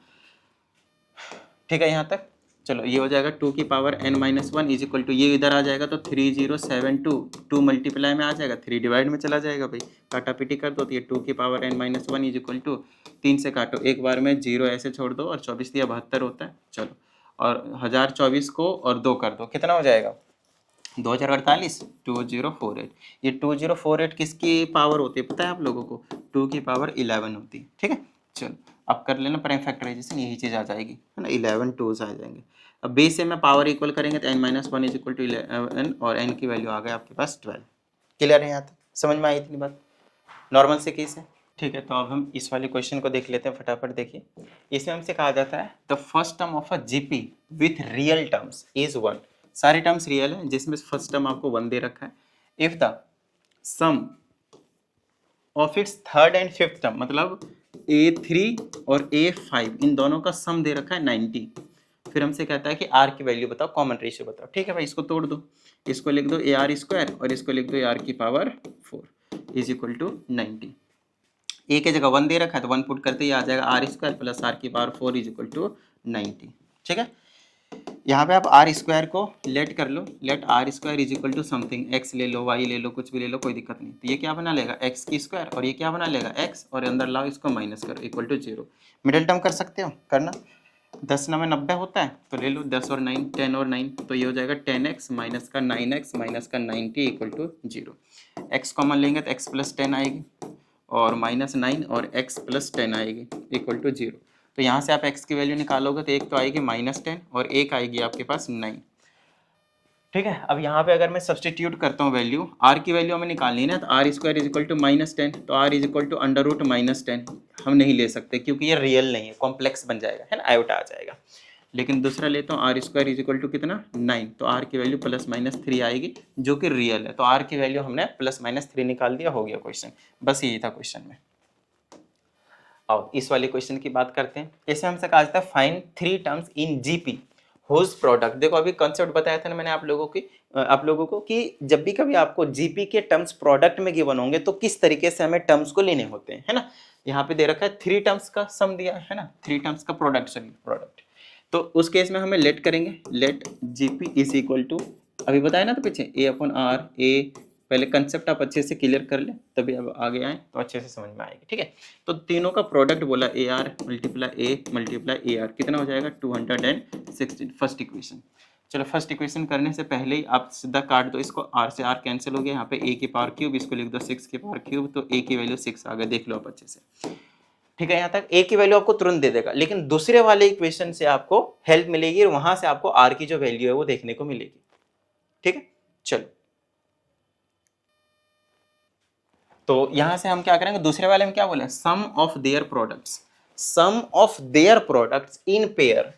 Speaker 1: ठीक है यहाँ तक। चलो ये हो जाएगा 2 की power n-1 is equal to, ये इधर आ जाएगा तो 3072, 2 मल्टीप्लाई में आ जाएगा, 3 डिवाइड में चला जाएगा भाई, काटा पीटी कर दो, तो ये 2 की power n-1 is equal to 3 से काटो, एक बार में 0 ऐसे छोड़ दो, और 24 दिया 72 होता है। चलो और 1024 को और 2 कर दो, कितना हो जाएगा 2048, 2048। ये 2048 किसकी पावर होती है पता है आप लोगों को, 2 की पावर 11 होती है, ठीक है। चलो अब कर लेना प्राइम फैक्टराइजेशन, यही चीज़ आ जाएगी, है ना, 11 टूज आ जाएंगे। अब बेस से में पावर इक्वल करेंगे तो n-1 इज इक्वल टू 11, और n की वैल्यू आ गई आपके पास 12। क्लियर है यहाँ तक, समझ में आई इतनी बात, नॉर्मल से केस है, ठीक है। तो अब हम इस वाले क्वेश्चन को देख लेते हैं फटाफट। देखिए इसमें हमसे कहा जाता है the first term of a GP with real terms is 1, सारे टर्म्स रियल हैं, जिसमें फर्स्ट टर्म आपको 1 दे रखा है। If the sum of its third and fifth term, मतलब A3 और A5 इन दोनों का सम दे रखा है 90, फिर हमसे कहता है कि आर की वैल्यू बताओ, कॉमन रेशियो बताओ। ठीक है भाई, इसको तोड़ दो, इसको लिख दो ए आर स्क्वायर और इसको लिख दो ए आर की पावर 4 इज इक्वल टू 90। ए की जगह 1 दे रखा है तो 1 पुट करते ही आ जाएगा आर स्क्वायर प्लस आर की पावर 4 इज इक्वल टू 90। ठीक है, यहाँ पे आप आर स्क्वायर को लेट कर लो, let R square is equal to something, X ले लो, वाई ले लो, कुछ भी ले लो, कोई दिक्कत नहीं। तो ये क्या बना लेगा, एक्स की स्क्वायर, और ये क्या बना लेगा, एक्स, और अंदर लाओ इसको माइनस करो इक्वल टू 0। मिडिल टर्म कर सकते हो, करना 10 9 90 होता है तो ले लो 10 और 9 10 और 9, तो ये हो जाएगा 10x माइनस का 9x माइनस का 90 इक्वल टू 0। x कॉमन लेंगे तो x प्लस 10 आएगी और माइनस 9 और x प्लस 10 आएगी इक्वल टू 0। तो यहाँ से आप x की वैल्यू निकालोगे तो एक तो आएगी -10 और एक आएगी आपके पास 9। ठीक है, अब यहाँ पे अगर मैं सब्सटीट्यूट करता हूँ वैल्यू, r की वैल्यू हमें निकालनी है ना, तो r square is equal to -10, तो r is equal to under root -10 हम नहीं ले सकते क्योंकि ये रियल नहीं है, कॉम्प्लेक्स बन जाएगा, है ना, आयोटा आ जाएगा। लेकिन दूसरा लेता हूँ r square is equal to कितना 9, तो r की वैल्यू +-3 आएगी जो कि रियल है, तो r की वैल्यू हमने +-3 निकाल दिया, हो गया क्वेश्चन। बस यही था क्वेश्चन में। और इस वाले क्वेश्चन की बात करते हैं, इसमें हमसे कहा जाता है find 3 terms in GP whose product. देखो अभी कंसेप्ट बताया था ना मैंने आप लोगों को कि जब भी कभी आपको जीपी के टर्म्स प्रोडक्ट में गिवन होंगे तो किस तरीके से हमें टर्म्स को लेने होते हैं, है ना। यहाँ पे दे रखा है 3 टर्म्स का सम दिया है ना, 3 टर्म्स का प्रोडक्ट। तो उस केस में हमें लेट करेंगे, let GP is equal to, अभी बताया ना तो पीछे ए अपॉन आर, ए पहले कंसेप्ट आप अच्छे से क्लियर कर ले तभी अब आगे आए तो अच्छे से समझ में आएगी। ठीक है, तो तीनों का प्रोडक्ट बोला A R multiply A are कितना हो जाएगा 216, फर्स्ट इक्वेशन। चलो फर्स्ट इक्वेशन करने से पहले ही आप सीधा काट दो इसको, आर से आर कैंसिल हो गया, यहाँ पे ए की पावर क्यूब, इसको लिख दो 6 की पावर क्यूब, तो ए की वैल्यू 6 आ गया, देख लो आप अच्छे से। ठीक है, यहाँ तक ए की वैल्यू आपको तुरंत दे देगा, लेकिन दूसरे वाले इक्वेशन से आपको हेल्प मिलेगी और वहां से आपको आर की जो वैल्यू है वो देखने को मिलेगी। ठीक है, चलो तो यहां से हम क्या करेंगे, दूसरे वाले में क्या बोले, sum of their products, sum of their products in pair.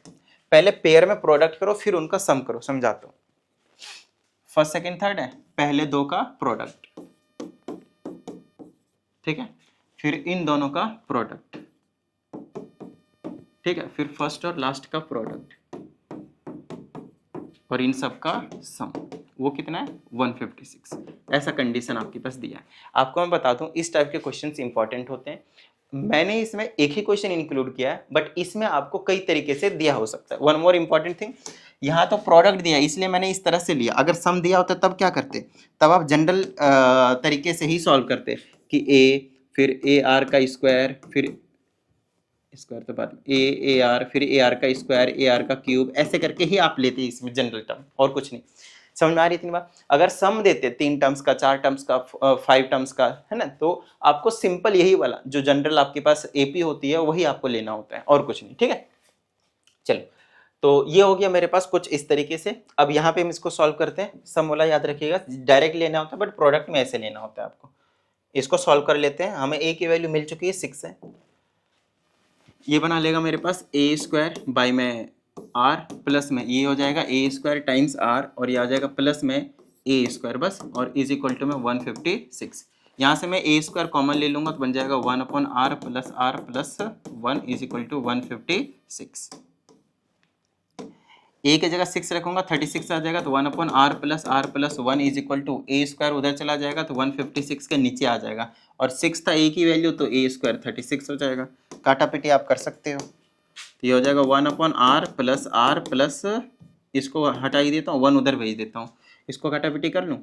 Speaker 1: पहले पेयर में प्रोडक्ट करो फिर उनका सम करो, समझाता हूं। फर्स्ट सेकंड थर्ड है, पहले दो का प्रोडक्ट, ठीक है, फिर इन दोनों का प्रोडक्ट, ठीक है, फिर फर्स्ट और लास्ट का प्रोडक्ट और इन सब का सम, वो कितना है 156। ऐसा कंडीशन आपके पास दिया है। आपको मैं बता दूं इस टाइप के क्वेश्चंस इंपॉर्टेंट होते हैं। मैंने इसमें एक ही क्वेश्चन इंक्लूड किया है बट इसमें आपको कई तरीके से दिया हो सकता है। वन मोर इंपॉर्टेंट थिंग, यहाँ तो प्रोडक्ट दिया इसलिए मैंने इस तरह से लिया, अगर सम दिया होता तब क्या करते, तब आप जनरल तरीके से ही सॉल्व करते कि ए फिर ए आर का स्क्वायर, फिर स्क्वायर तो बाद में ए आर, फिर ए आर का स्क्वायर, ए आर का क्यूब, ऐसे करके ही आप लेते इसमें जनरल टर्म, और कुछ नहीं। समझ में आ रही इतनी बात। अगर सम देते 3 टर्म्स का, 4 टर्म्स का, 5 टर्म्स का, है ना, तो आपको सिंपल यही वाला जो जनरल आपके पास एपी होती है वही आपको लेना होता है और कुछ नहीं। ठीक है, चलो तो ये हो गया मेरे पास कुछ इस तरीके से। अब यहाँ पे हम इसको सॉल्व करते हैं। सम वाला याद रखिएगा डायरेक्ट लेना होता है बट प्रोडक्ट में ऐसे लेना होता है आपको। इसको सॉल्व कर लेते हैं। हमें ए की वैल्यू मिल चुकी है 6 है, ये बना लेगा मेरे पास ए स्क्वायर बाई में आर प्लस में ये हो जाएगा ए स्क्वायर टाइम्स आर और ये आ जाएगा प्लस में ए स्क्वायर बस, और इज इक्वल टू में 156। यहाँ से मैं ए स्क्वायर कॉमन ले लूंगा तो बन जाएगा 1 upon are plus 1 is equal to 156। A की जगह 6 रखूंगा 36 आ जाएगा, तो 1 upon are plus 1 is equal to a square उधर चला जाएगा तो 156 के नीचे आ जाएगा, और 6 था ए की वैल्यू तो ए स्क्वायर 36 हो जाएगा। काटा पीटी आप कर सकते हो, तो ये हो जाएगा 1 अपॉन आर प्लस इसको हटा ही देता हूँ, 1 उधर भेज देता हूँ, इसको काटा पीटी कर लूँ,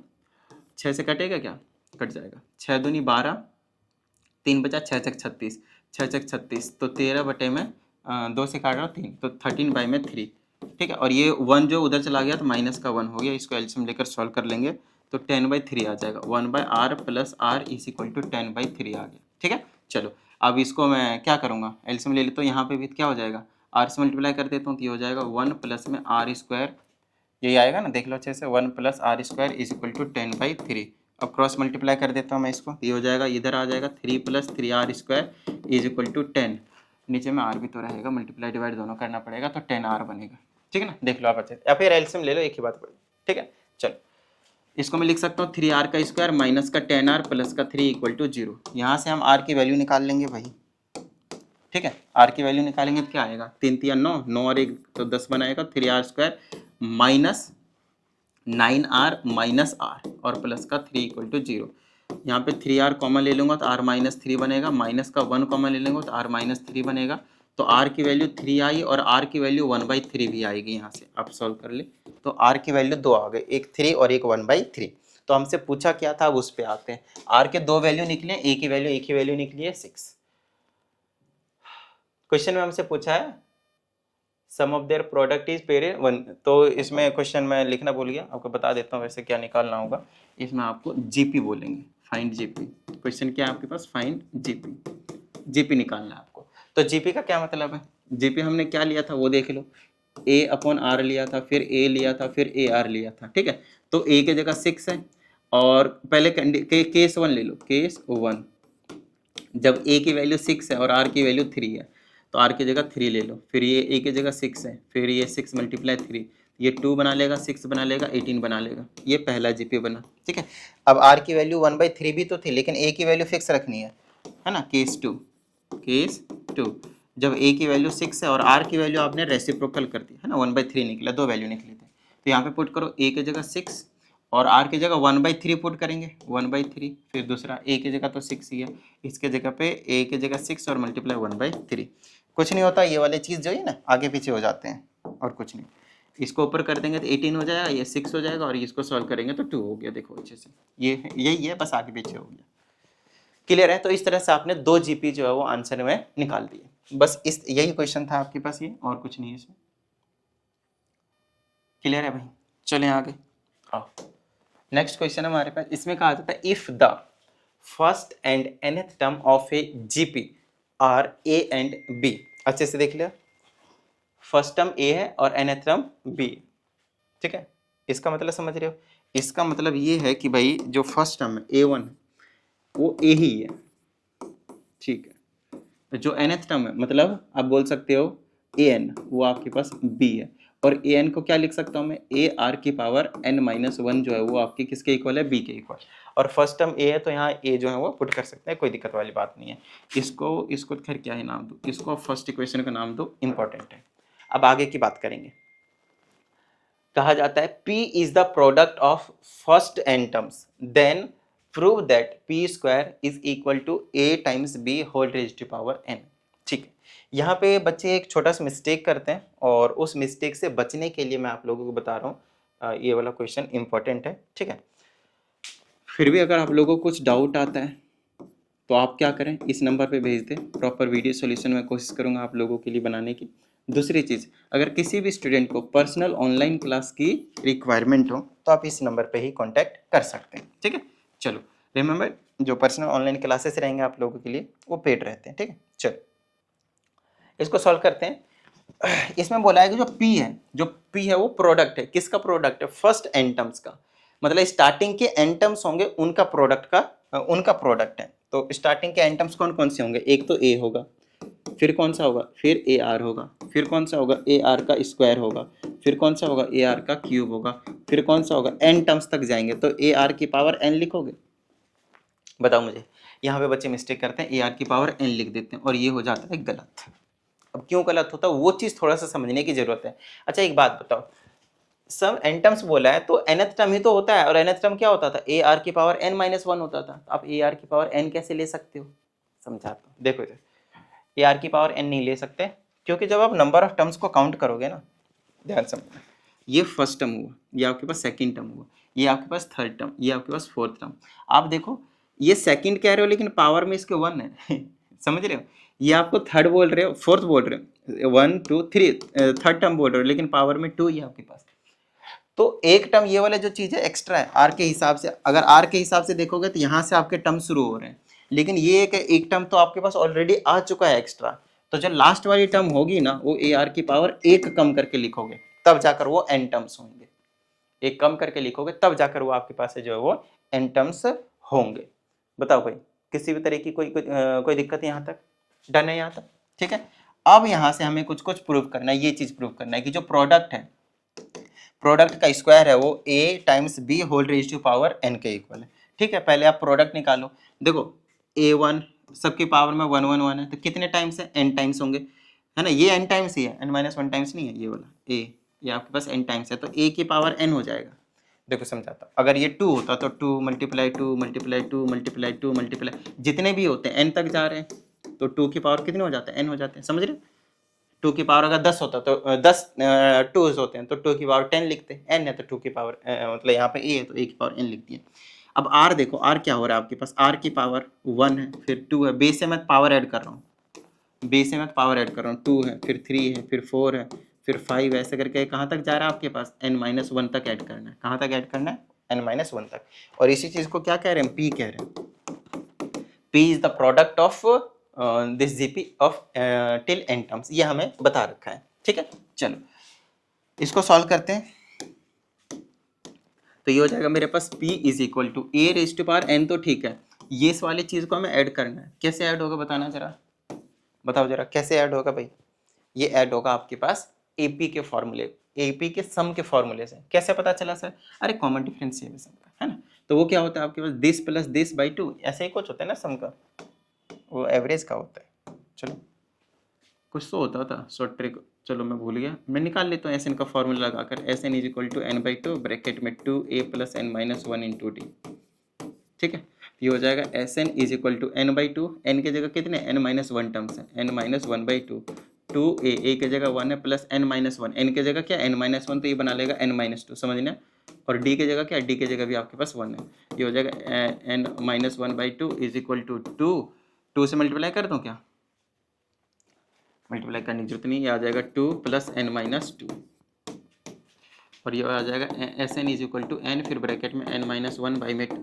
Speaker 1: 6 से कटेगा क्या, कट जाएगा, 6 दूनी 12, 3 बचा 6 छक 36, 6 छक 36 तो 13 बटे में 2 से काट रहा हूँ 3 तो 13 बाई में 3। ठीक है, और ये 1 जो उधर चला गया तो माइनस का 1 हो गया, इसको एलसीएम लेकर सॉल्व कर लेंगे तो 10/3 आ जाएगा, 1/r plus r is equal to 10/3 आ गया। ठीक है, चलो अब इसको मैं क्या करूँगा, एलसीएम ले लेता हूँ, यहाँ पे भी क्या हो जाएगा, r से मल्टीप्लाई कर देता हूँ तो ये हो जाएगा 1 प्लस में r स्क्वायर, यही आएगा ना, देख लो अच्छे से, 1 plus r square is equal to 10/3। अब क्रॉस मल्टीप्लाई कर देता हूँ मैं इसको, ये हो जाएगा, इधर आ जाएगा 3 plus 3r square is equal to 10, नीचे में r भी तो रहेगा, मल्टीप्लाई डिवाइड दोनों करना पड़ेगा तो 10r बनेगा। ठीक है ना, देख लो आप अच्छे से, या फिर एलसीएम ले लो, एक ही बात पड़ेगी। ठीक है, चलो इसको मैं लिख सकता हूँ 3r का स्क्वायर माइनस का 10r प्लस का 3 इक्वल टू 0। यहाँ से हम r की वैल्यू निकाल लेंगे भाई, ठीक है। आर की वैल्यू निकालेंगे तो क्या आएगा, 3 3 9, 9 और 1 तो 10 बनाएगा, 3r square minus 9r minus r और प्लस का 3 इक्वल टू 0। यहाँ पे 3r कॉमन ले लूंगा तो r माइनस 3 बनेगा, माइनस का 1 कॉमन ले लूंगा तो r माइनस 3 बनेगा, तो r की वैल्यू 3 आई और r की वैल्यू 1/3 भी आएगी। यहाँ से आप सॉल्व कर ले तो r की वैल्यू 2 आ गई, एक 3 और एक 1/3। तो हमसे पूछा क्या था, अब उस पे आते हैं। r के 2 वैल्यू निकले, a की वैल्यू एक ही वैल्यू निकली है 6। क्वेश्चन में हमसे पूछा है sum of their product is pair 1, तो इसमें क्वेश्चन में लिखना भूल गया, आपको बता देता हूँ वैसे क्या निकालना होगा। इसमें आपको जीपी बोलेंगे, फाइंड जीपी। क्वेश्चन क्या है आपके पास, फाइंड जीपी, जीपी निकालना है आपको। तो जीपी का क्या मतलब है, जीपी हमने क्या लिया था वो देख लो, a अपॉन आर लिया था, फिर a लिया था, फिर ए आर लिया था, ठीक है। तो a की जगह 6 है और पहले केस 1 ले लो, केस 1 जब a की वैल्यू 6 है और r की वैल्यू 3 है तो r की जगह 3 ले लो, फिर ये a की जगह 6 है, फिर ये 6 मल्टीप्लाई 3, ये 2 बना लेगा, 6 बना लेगा, 18 बना लेगा, ये पहला जीपी बना, ठीक है। अब r की वैल्यू 1/3 भी तो थी, लेकिन a की वैल्यू फिक्स रखनी है ना, केस 2, केस 2 जब a की वैल्यू 6 है और r की वैल्यू आपने रेसिप्रोकल कर दी है ना, 1/3 निकला, दो वैल्यू निकली थी। तो यहाँ पे पुट करो a की जगह 6 और r की जगह 1/3 पुट करेंगे, 1/3, फिर दूसरा a की जगह तो 6 ही है, इसके जगह पे a की जगह 6 और मल्टीप्लाई 1/3। कुछ नहीं होता, ये वाले चीज़ जो है ना आगे पीछे हो जाते हैं और कुछ नहीं। इसको ऊपर कर देंगे तो 18 हो जाएगा, ये 6 हो जाएगा और इसको सॉल्व करेंगे तो 2 हो गया। देखो अच्छे से ये यही है, बस आगे पीछे हो गया। क्लियर है। तो इस तरह से आपने 2 जीपी जो है वो आंसर में निकाल दिए। बस इस यही क्वेश्चन था आपके पास, ये और कुछ नहीं है इसमें। क्लियर है भाई, चलें आगे। आओ नेक्स्ट क्वेश्चन हमारे पास, इसमें कहा जाता है if the first and nth term of a GP are a and b. अच्छे से देख लिया, फर्स्ट टर्म ए है और nth टर्म बी, ठीक है। इसका मतलब समझ रहे हो, इसका मतलब ये है कि भाई जो फर्स्ट टर्म है a1 वो a ही है, ठीक है। जो nth टर्म है मतलब आप बोल सकते हो an, वो आपके पास b है, और an को क्या लिख सकता हूँ मैं, a r की पावर n-1 जो है वो आपकी किसके इक्वल है, b के इक्वल। और फर्स्ट टर्म a है तो यहाँ a जो है वो पुट कर सकते हैं, कोई दिक्कत वाली बात नहीं है। इसको खैर क्या ही नाम दो, इसको फर्स्ट इक्वेशन का नाम दो, इंपॉर्टेंट है। अब आगे की बात करेंगे। कहा जाता है P is the product of first n terms, then prove that p square is equal to a times b whole raise to power n। ठीक है, यहाँ पे बच्चे एक छोटा सा मिस्टेक करते हैं और उस मिस्टेक से बचने के लिए मैं आप लोगों को बता रहा हूँ, ये वाला क्वेश्चन इंपॉर्टेंट है, ठीक है। फिर भी अगर आप लोगों को कुछ डाउट आता है तो आप क्या करें, इस नंबर पे भेज दें, प्रॉपर वीडियो सॉल्यूशन मैं कोशिश करूँगा आप लोगों के लिए बनाने की। दूसरी चीज़, अगर किसी भी स्टूडेंट को पर्सनल ऑनलाइन क्लास की रिक्वायरमेंट हो तो आप इस नंबर पे ही कांटेक्ट कर सकते हैं, ठीक है। चलो रिमेंबर, जो पर्सनल ऑनलाइन क्लासेस रहेंगे आप लोगों के लिए वो पेड रहते हैं, ठीक है। चलो इसको सॉल्व करते हैं। इसमें बोला है कि जो P है वो प्रोडक्ट है, किसका प्रोडक्ट है, फर्स्ट एन टर्म्स का, मतलब स्टार्टिंग के एन टर्म्स होंगे उनका प्रोडक्ट है। तो स्टार्टिंग के एन टर्म्स कौन कौन से होंगे, एक तो a होगा, फिर कौन सा होगा, फिर ए आर होगा, फिर कौन सा होगा, ए आर का स्क्वायर होगा, फिर कौन सा होगा, ए आर का क्यूब होगा, फिर कौन सा होगा, एन टर्म्स तक जाएंगे तो ए आर की पावर एन लिखोगे। बताओ मुझे, यहाँ पे बच्चे मिस्टेक करते हैं, ए आर की पावर एन लिख देते हैं और ये हो जाता है गलत। अब क्यों गलत होता है वो चीज़ थोड़ा सा समझने की जरूरत है। अच्छा एक बात बताओ, सब एन टर्म्स बोला है तो nth टर्म ही तो होता है, और nth टर्म क्या होता था, ए आर की पावर n-1 होता था। आप ए आर की पावर n कैसे ले सकते हो, समझाता हूँ, देखो इधर ए आर की पावर n नहीं ले सकते, क्योंकि जब आप नंबर ऑफ टर्म्स को काउंट करोगे ना, ध्यान समझना, ये फर्स्ट टर्म हुआ, ये आपके पास सेकंड टर्म हुआ, ये आपके पास थर्ड टर्म, ये आपके पास फोर्थ टर्म। आप देखो ये सेकंड कह रहे हो लेकिन पावर में इसके 1 है समझ रहे हो, ये आपको थर्ड बोल रहे हो, फोर्थ बोल रहे हो, 1 2 3 थर्ड टर्म बोल रहे हो, लेकिन पावर में 2 ही आपके पास। तो एक टर्म ये वाला जो चीज़ है एक्स्ट्रा है आर के हिसाब से, अगर आर के हिसाब से देखोगे तो यहाँ से आपके टर्म शुरू हो रहे हैं, लेकिन ये एक टर्म तो आपके पास ऑलरेडी आ चुका है एक्स्ट्रा। तो जो लास्ट वाली टर्म होगी ना वो ए आर की पावर 1 कम करके लिखोगे, तब जाकर वो एन टर्म्स होंगे, एक कम करके लिखोगे तब जाकर वो आपके पास जो है वो एन टर्म्स होंगे। बताओ भाई, किसी भी तरह की कोई दिक्कत यहाँ तक, डन है यहाँ तक, ठीक है। अब यहाँ से हमें कुछ प्रूव करना है, ये चीज़ प्रूव करना है कि जो प्रोडक्ट है, प्रोडक्ट का स्क्वायर है वो a times b whole raise to power n के इक्वल है, ठीक है। पहले आप प्रोडक्ट निकालो, देखो a1 सबके पावर में 1 1 1 है, तो कितने टाइम्स है, n टाइम्स होंगे, है ना, ये n टाइम्स ही है, n-1 टाइम्स नहीं है ये वाला a, ये आपके पास n टाइम्स है, तो a की पावर n हो जाएगा। देखो समझाता हूँ, अगर ये 2 होता तो 2 मल्टीप्लाई 2 मल्टीप्लाई 2 मल्टीप्लाई 2 मल्टीप्लाई जितने भी होते हैं n तक जा रहे हैं तो 2 की पावर कितने हो जाते हैं, n हो जाते हैं, समझ रहे। 2 की पावर अगर 10 होता तो 10 2 होते हैं तो 2 की पावर 10 लिखते, n है तो 2 की पावर मतलब यहाँ पे a है तो a की पावर n लिख दिया। अब r देखो, r क्या हो रहा है आपके पास, r की पावर 1 है, फिर 2 है, बेस से मैं पावर ऐड कर रहा हूँ, बेस से मैं पावर ऐड कर रहा हूँ, 2 है, फिर 3 है, फिर 4 है, फिर 5, ऐसे करके कहाँ तक जा रहा है आपके पास, n-1 तक ऐड करना है, कहाँ तक ऐड करना है, n-1 तक। और इसी चीज को क्या कह रहे हैं, p कह रहे हैं, p is the product of this GP of till n terms, ये हमें बता रखा है, ठीक है। चलो इसको सॉल्व करते हैं, तो ये हो जाएगा मेरे पास p is equal to a raise to power n, तो ठीक है, ये इस वाली चीज को हमें ऐड करना है, कैसे ऐड होगा बताना जरा, बताओ जरा कैसे ऐड होगा भाई, ये ऐड होगा आपके पास एपी के फॉर्मूले, एपी के सम के फॉर्मूले से, कैसे पता चला सर, अरे कॉमन डिफरेंशिएशन का, है ना, तो वो क्या होता है आपके पास दिस प्लस दिस बाई 2, ऐसे ही कुछ होता है ना सम का, वो एवरेज का होता है, चलो कुछ तो होता था शॉर्ट ट्रिक, चलो मैं भूल गया, मैं निकाल लेता हूँ एस एन का फॉर्मूला लगाकर, S n is equal to n by 2 bracket में 2a plus n-1 into D, ठीक है, ये हो जाएगा S n is equal to n by 2, n की जगह कितने n-1 टर्म्स है, n-1 बाई 2, 2a, a की जगह 1 है प्लस n-1, n की जगह क्या n-1 तो ये बना लेगा n-2, समझना, और d की जगह क्या, d की जगह भी आपके पास 1 है, ये हो जाएगा n-1 by 2 is equal to 2 से मल्टीप्लाई कर दूँ क्या, मल्टीप्लाई करने की जरूरत नहीं, ये आ जाएगा 2 प्लस n-2, और ये आ जाएगा S n is equal to n, फिर ब्रैकेट में n-1 बाई में 2,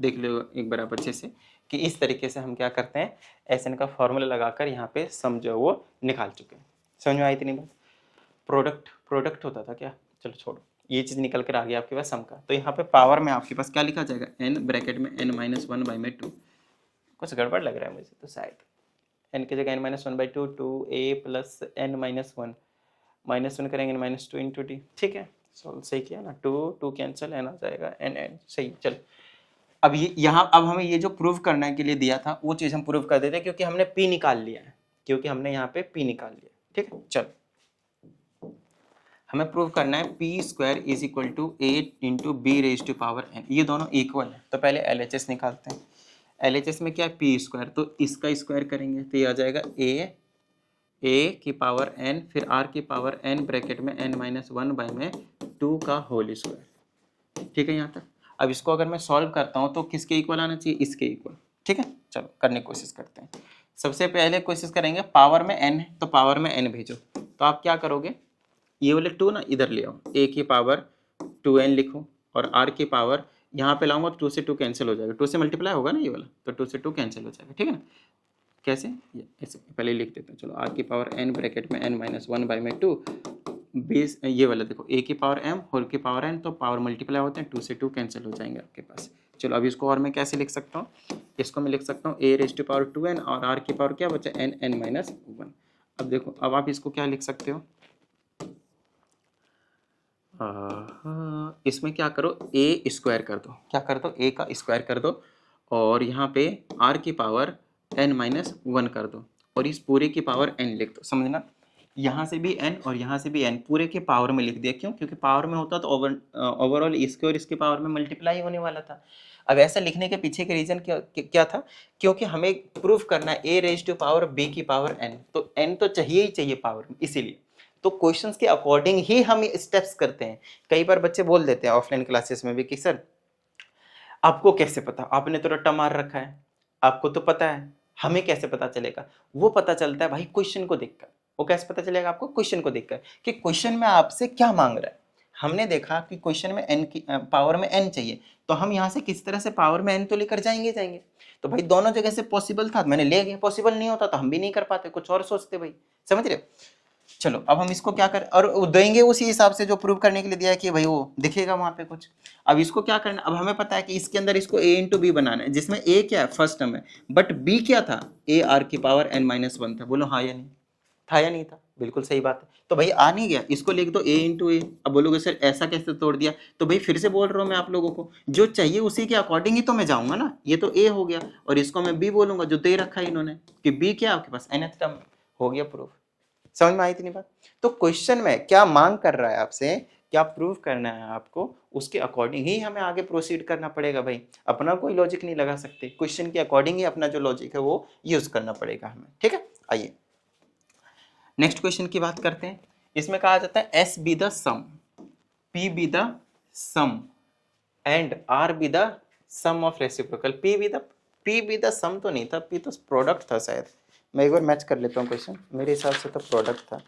Speaker 1: देख लो एक बार अच्छे से कि इस तरीके से हम क्या करते हैं, एस एन का फॉर्मूला लगाकर यहाँ पे सम जो वो निकाल चुके हैं, समझ में आई इतनी बात, प्रोडक्ट होता था क्या, चलो छोड़ो, ये चीज़ निकल कर आ गया आपके पास सम का, तो यहाँ पे पावर में आपके पास क्या लिखा जाएगा, n ब्रैकेट में n-1 बाई में 2, कुछ गड़बड़ लग रहा है मुझे तो शायद, n की जगह n-1 by 2, 2a plus n-1 -1 करेंगे n-2 इंटू डी, ठीक है, सही किया ना, 2 कैंसिल, n आ जाएगा n, सही, चलो अब ये यहाँ, अब हमें ये जो प्रूव करने के लिए दिया था वो चीज़ हम प्रूव कर देते हैं, क्योंकि हमने p निकाल लिया है, क्योंकि हमने यहाँ पे p निकाल लिया, ठीक है। चलो हमें प्रूव करना है p square is equal to a into b raise to power n, ये दोनों इक्वल है, तो पहले LHS निकालते हैं, LHS में क्या है p स्क्वायर, तो इसका स्क्वायर करेंगे तो ये आ जाएगा a की पावर n, फिर r की पावर n ब्रैकेट में n-1 बाई में 2 का होल स्क्वायर, ठीक है यहाँ तक। अब इसको अगर मैं सॉल्व करता हूँ तो किसके इक्वल आना चाहिए, इसके इक्वल, ठीक है, चलो करने की कोशिश करते हैं। सबसे पहले कोशिश करेंगे, पावर में n है तो पावर में n भेजो, तो आप क्या करोगे, ये वाले 2 ना इधर ले आओ, a की पावर 2n लिखो, और r की पावर यहाँ पे लाऊंगा तो 2 से 2 कैंसिल हो जाएगा, 2 से मल्टीप्लाई होगा ना ये वाला, तो 2 से 2 कैंसिल हो जाएगा, ठीक है ना, कैसे, ऐसे पहले लिख देते हैं, चलो r की पावर n ब्रैकेट में n-1 बाई में 2, बेस ये वाला देखो a की पावर m होल की पावर n, तो पावर मल्टीप्लाई होते हैं, 2 से 2 कैंसिल हो जाएंगे आपके पास। चलो अब इसको और मैं कैसे लिख सकता हूँ, इसको मैं लिख सकता हूँ a raise to power 2n, और r की पावर क्या बचा n-1। अब देखो, अब आप इसको क्या लिख सकते हो, इसमें क्या करो, a स्क्वायर कर दो, क्या कर दो, a का स्क्वायर कर दो, और यहाँ पे r की पावर n-1 कर दो, और इस पूरे की पावर n लिख दो, समझना, यहाँ से भी n और यहाँ से भी n पूरे के पावर में लिख दिया, क्यों, क्योंकि पावर में होता तो ओवरऑल इसके और इसके पावर में मल्टीप्लाई होने वाला था। अब ऐसा लिखने के पीछे के रीजन क्या था, क्योंकि हमें प्रूफ करना है a raise to power b की पावर n, तो n तो चाहिए ही चाहिए पावर में, इसीलिए तो क्वेश्चंस के अकॉर्डिंग ही हम स्टेप्स करते हैं। कई बार बच्चे बोल देते हैं ऑफलाइन क्लासेस में भी कि सर आपको कैसे पता, आपने तो रट्टा मार रखा है, आपको तो पता है, हमें कैसे पता चलेगा, वो पता चलता है भाई क्वेश्चन को देखकर। वो कैसे पता चलेगा आपको, क्वेश्चन को देखकर कि क्वेश्चन में आपसे क्या मांग रहा है। हमने देखा कि क्वेश्चन में n की पावर में n चाहिए, तो हम यहाँ से किस तरह से पावर में n तो लेकर जाएंगे, तो भाई दोनों जगह से पॉसिबल था, मैंने ले गया, पॉसिबल नहीं होता तो हम भी नहीं कर पाते, कुछ और सोचते भाई, समझ रहे हो। चलो अब हम इसको क्या कर, और देंगे उसी हिसाब से जो प्रूव करने के लिए दिया है कि भाई वो दिखेगा वहां पे कुछ। अब इसको क्या करना, अब हमें पता है कि इसके अंदर इसको a इंटू बी बनाना है, जिसमें a क्या है, फर्स्ट टर्म है, बट b क्या था, a r की पावर n-1 था, बोलो हाँ या नहीं, था या नहीं था? बिल्कुल सही बात है। तो भाई आ नहीं गया, इसको लिख दो a इंटू ए। अब बोलोगे सर ऐसा कैसे तोड़ दिया? तो भाई फिर से बोल रहा हूँ मैं आप लोगों को, जो चाहिए उसी के अकॉर्डिंग ही तो मैं जाऊंगा ना। ये तो a हो गया और इसको मैं b बोलूंगा, जो दे रखा है इन्होंने कि b क्या आपके पास nth टर्म हो गया प्रूफ। समझ में आई इतनी बात? तो क्वेश्चन में क्या मांग कर रहा है आपसे, क्या प्रूव करना है आपको, उसके अकॉर्डिंग ही हमें आगे प्रोसीड करना पड़ेगा भाई। अपना कोई लॉजिक नहीं लगा सकते, क्वेश्चन के अकॉर्डिंग ही अपना जो लॉजिक है वो यूज करना पड़ेगा हमें, ठीक है। आइए नेक्स्ट क्वेश्चन की बात करते हैं। इसमें कहा जाता है S be the sum, P be the sum and are be the sum of reciprocal. P be the sum तो नहीं था, पी तो प्रोडक्ट था शायद। मैं एक बार मैच कर लेता हूँ क्वेश्चन, मेरे हिसाब से तो प्रोडक्ट था।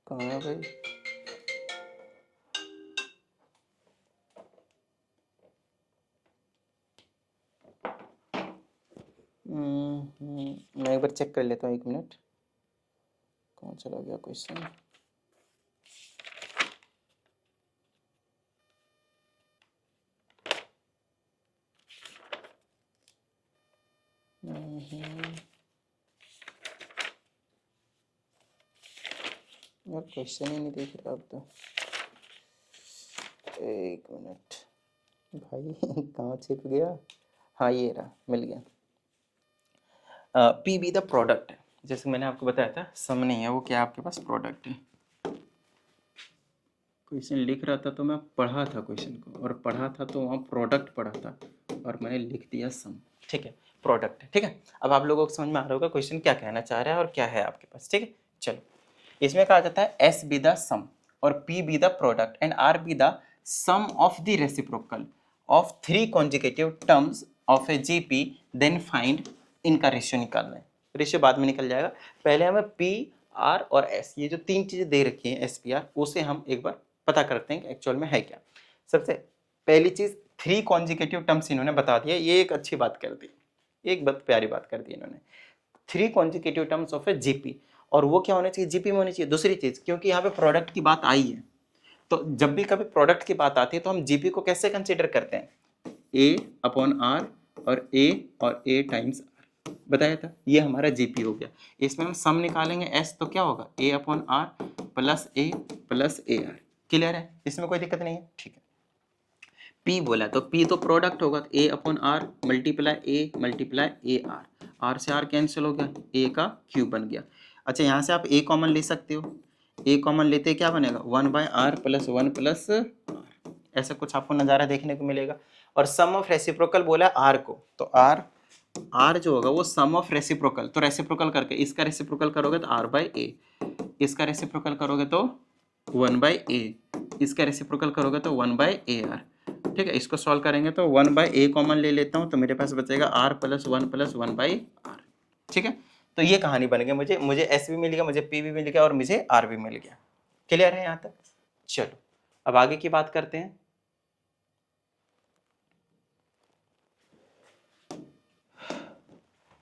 Speaker 1: कहाँ है भाई? मैं एक बार चेक कर लेता हूँ, एक मिनट। कहाँ चला गया क्वेश्चन? यार क्वेश्चन ही नहीं दिख रहा अब तो। एक मिनट भाई कहाँ छिप गया? हाँ ये रहा, मिल गया। पी बी द प्रोडक्ट है, जैसे मैंने आपको बताया था सम नहीं है वो, क्या आपके पास प्रोडक्ट है। क्वेश्चन लिख रहा था तो मैं पढ़ा था क्वेश्चन को, और पढ़ा था तो वहाँ प्रोडक्ट पढ़ा था और मैंने लिख दिया सम, ठीक है। प्रोडक्ट है, ठीक है। अब आप लोगों को समझ में आ रहा होगा क्वेश्चन क्या कहना चाह रहा है और क्या है आपके पास, ठीक है। चलो इसमें कहा जाता है एस बी द सम और P be the product and are be the sum of the reciprocal of 3 consecutive terms of a GP, then find. इनका रेशियो निकालना है, रेशियो बाद में निकल जाएगा। पहले हमें पी आर और एस, ये जो 3 चीजें दे रखी हैं एस पी आर, उसे हम एक बार पता करते हैं कि एक्चुअल में है क्या। सबसे पहली चीज 3 कॉन्जिक्यूटिव टर्म्स इन्होंने बता दिया, ये एक अच्छी बात कर दी, एक बहुत प्यारी बात कर दी इन्होंने। 3 consecutive terms of a GP, और वो क्या होना चाहिए? जीपी में होनी चाहिए। दूसरी चीज, क्योंकि यहाँ पे प्रोडक्ट की बात आई है, तो जब भी कभी प्रोडक्ट की बात आती है तो हम जीपी को कैसे कंसीडर करते हैं? ए अपॉन आर और ए टाइम्स आर बताया था, ये हमारा जीपी हो गया। इसमें हम सम निकालेंगे एस, तो क्या होगा? A upon are plus A R. Clear है? इसमें कोई दिक्कत नहीं है, ठीक है। पी बोला तो पी तो प्रोडक्ट होगा, A upon R multiply A R से आर कैंसिल हो गया, ए का क्यूब बन गया। अच्छा यहाँ से आप ए कॉमन ले सकते हो, ए कॉमन लेते क्या बनेगा? 1/r प्लस 1 प्लस आर, ऐसा कुछ आपको नज़ारा देखने को मिलेगा। और सम ऑफ रेसिप्रोकल बोला आर को, तो आर जो होगा वो सम ऑफ रेसिप्रोकल, तो रेसिप्रोकल करके इसका रेसिप्रोकल करोगे तो r/a, इसका रेसिप्रोकल करोगे तो 1/a, इसका रेसिप्रोकल करोगे तो 1/ar, ठीक है। इसको सॉल्व करेंगे तो 1/a कॉमन ले लेता हूँ, तो मेरे पास बचेगा r प्लस 1 प्लस 1/r, ठीक है। तो ये कहानी बन गई, मुझे s भी मिल गया, मुझे p भी मिल गया और मुझे r भी मिल गया। क्लियर है यहाँ तक? चलो अब आगे की बात करते हैं।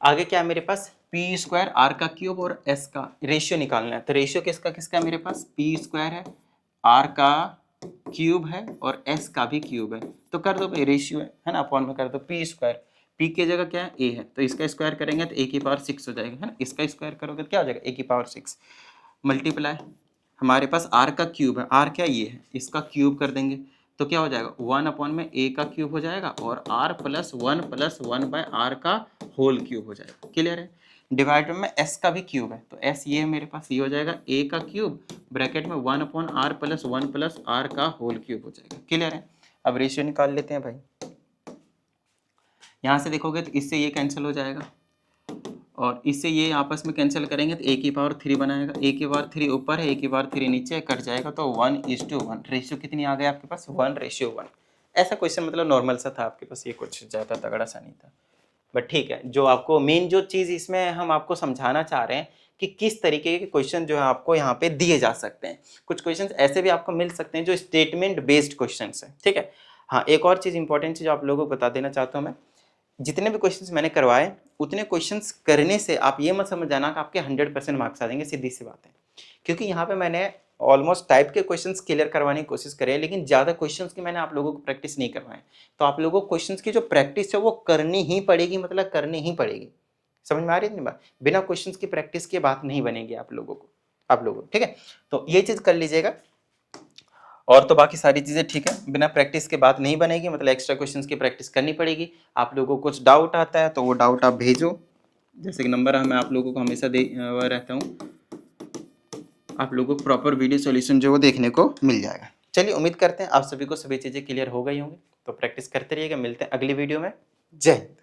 Speaker 1: आगे क्या है मेरे पास? पी स्क्वायर आर का क्यूब और एस का रेशियो निकालना है। तो रेशियो किसका किसका है मेरे पास? पी स्क्वायर है, आर का क्यूब है और एस का भी क्यूब है। तो कर दो भाई, रेशियो है ना, अपॉन में कर दो। पी स्क्वायर, पी की जगह क्या है? ए है, तो इसका स्क्वायर करेंगे तो ए की पावर 6 हो जाएगा, है ना। इसका स्क्वायर करोगे तो क्या हो जाएगा? ए की पावर 6 मल्टीप्लाई, हमारे पास आर का क्यूब है, आर क्या ये है, इसका क्यूब कर देंगे तो क्या हो जाएगा? 1 अपॉन में ए का क्यूब हो जाएगा और आर प्लस 1/r का होल क्यूब हो जाएगा। क्लियर है? डिवाइड में एस का भी क्यूब है, तो एस ये है मेरे पास, ये हो जाएगा ए का क्यूब ब्रैकेट में 1/r प्लस 1/r का होल क्यूब हो जाएगा। क्लियर है? अब रेशियो निकाल लेते हैं भाई। यहाँ से देखोगे तो इससे ये कैंसिल हो जाएगा और इससे ये आपस में कैंसिल करेंगे तो ए की पावर 3 बनाएगा, ए की पावर 3 ऊपर है, ए की पावर 3 नीचे, कट जाएगा तो 1:1। रेशियो कितनी आ गई आपके पास? 1:1। ऐसा क्वेश्चन मतलब नॉर्मल सा था आपके पास, ये कुछ ज़्यादा तगड़ा सा नहीं था, बट ठीक है। जो आपको मेन जो चीज़ इसमें हम आपको समझाना चाह रहे हैं कि किस तरीके के क्वेश्चन जो है आपको यहाँ पे दिए जा सकते हैं। कुछ क्वेश्चन ऐसे भी आपको मिल सकते हैं जो स्टेटमेंट बेस्ड क्वेश्चन है, ठीक है। हाँ, एक और चीज़ इंपॉर्टेंट चीज़ आप लोगों को बता देना चाहता हूँ मैं, जितने भी क्वेश्चंस मैंने करवाए उतने क्वेश्चंस करने से आप ये मत समझ जाना कि आपके 100% मार्क्स आ जाएंगे, सीधी सी बात है। क्योंकि यहाँ पे मैंने ऑलमोस्ट टाइप के क्वेश्चंस क्लियर करवाने की कोशिश करें, लेकिन ज़्यादा क्वेश्चंस की मैंने आप लोगों को प्रैक्टिस नहीं करवाए। तो आप लोगों को क्वेश्चंस की जो प्रैक्टिस है वो करनी ही पड़ेगी, मतलब करनी ही पड़ेगी। समझ में आ रही है बात? बिना क्वेश्चंस की प्रैक्टिस के बात नहीं बनेगी आप लोगों को, ठीक है। तो ये चीज़ कर लीजिएगा, और तो बाकी सारी चीज़ें ठीक है। बिना प्रैक्टिस के बात नहीं बनेगी, मतलब एक्स्ट्रा क्वेश्चंस की प्रैक्टिस करनी पड़ेगी। आप लोगों को कुछ डाउट आता है तो वो डाउट आप भेजो, जैसे कि नंबर मैं आप लोगों को हमेशा दे रहता हूँ, आप लोगों को प्रॉपर वीडियो सॉल्यूशन जो वो देखने को मिल जाएगा। चलिए, उम्मीद करते हैं आप सभी को सभी चीज़ें क्लियर हो गई होंगी। तो प्रैक्टिस करते रहिएगा, मिलते हैं अगली वीडियो में। जय हिंद।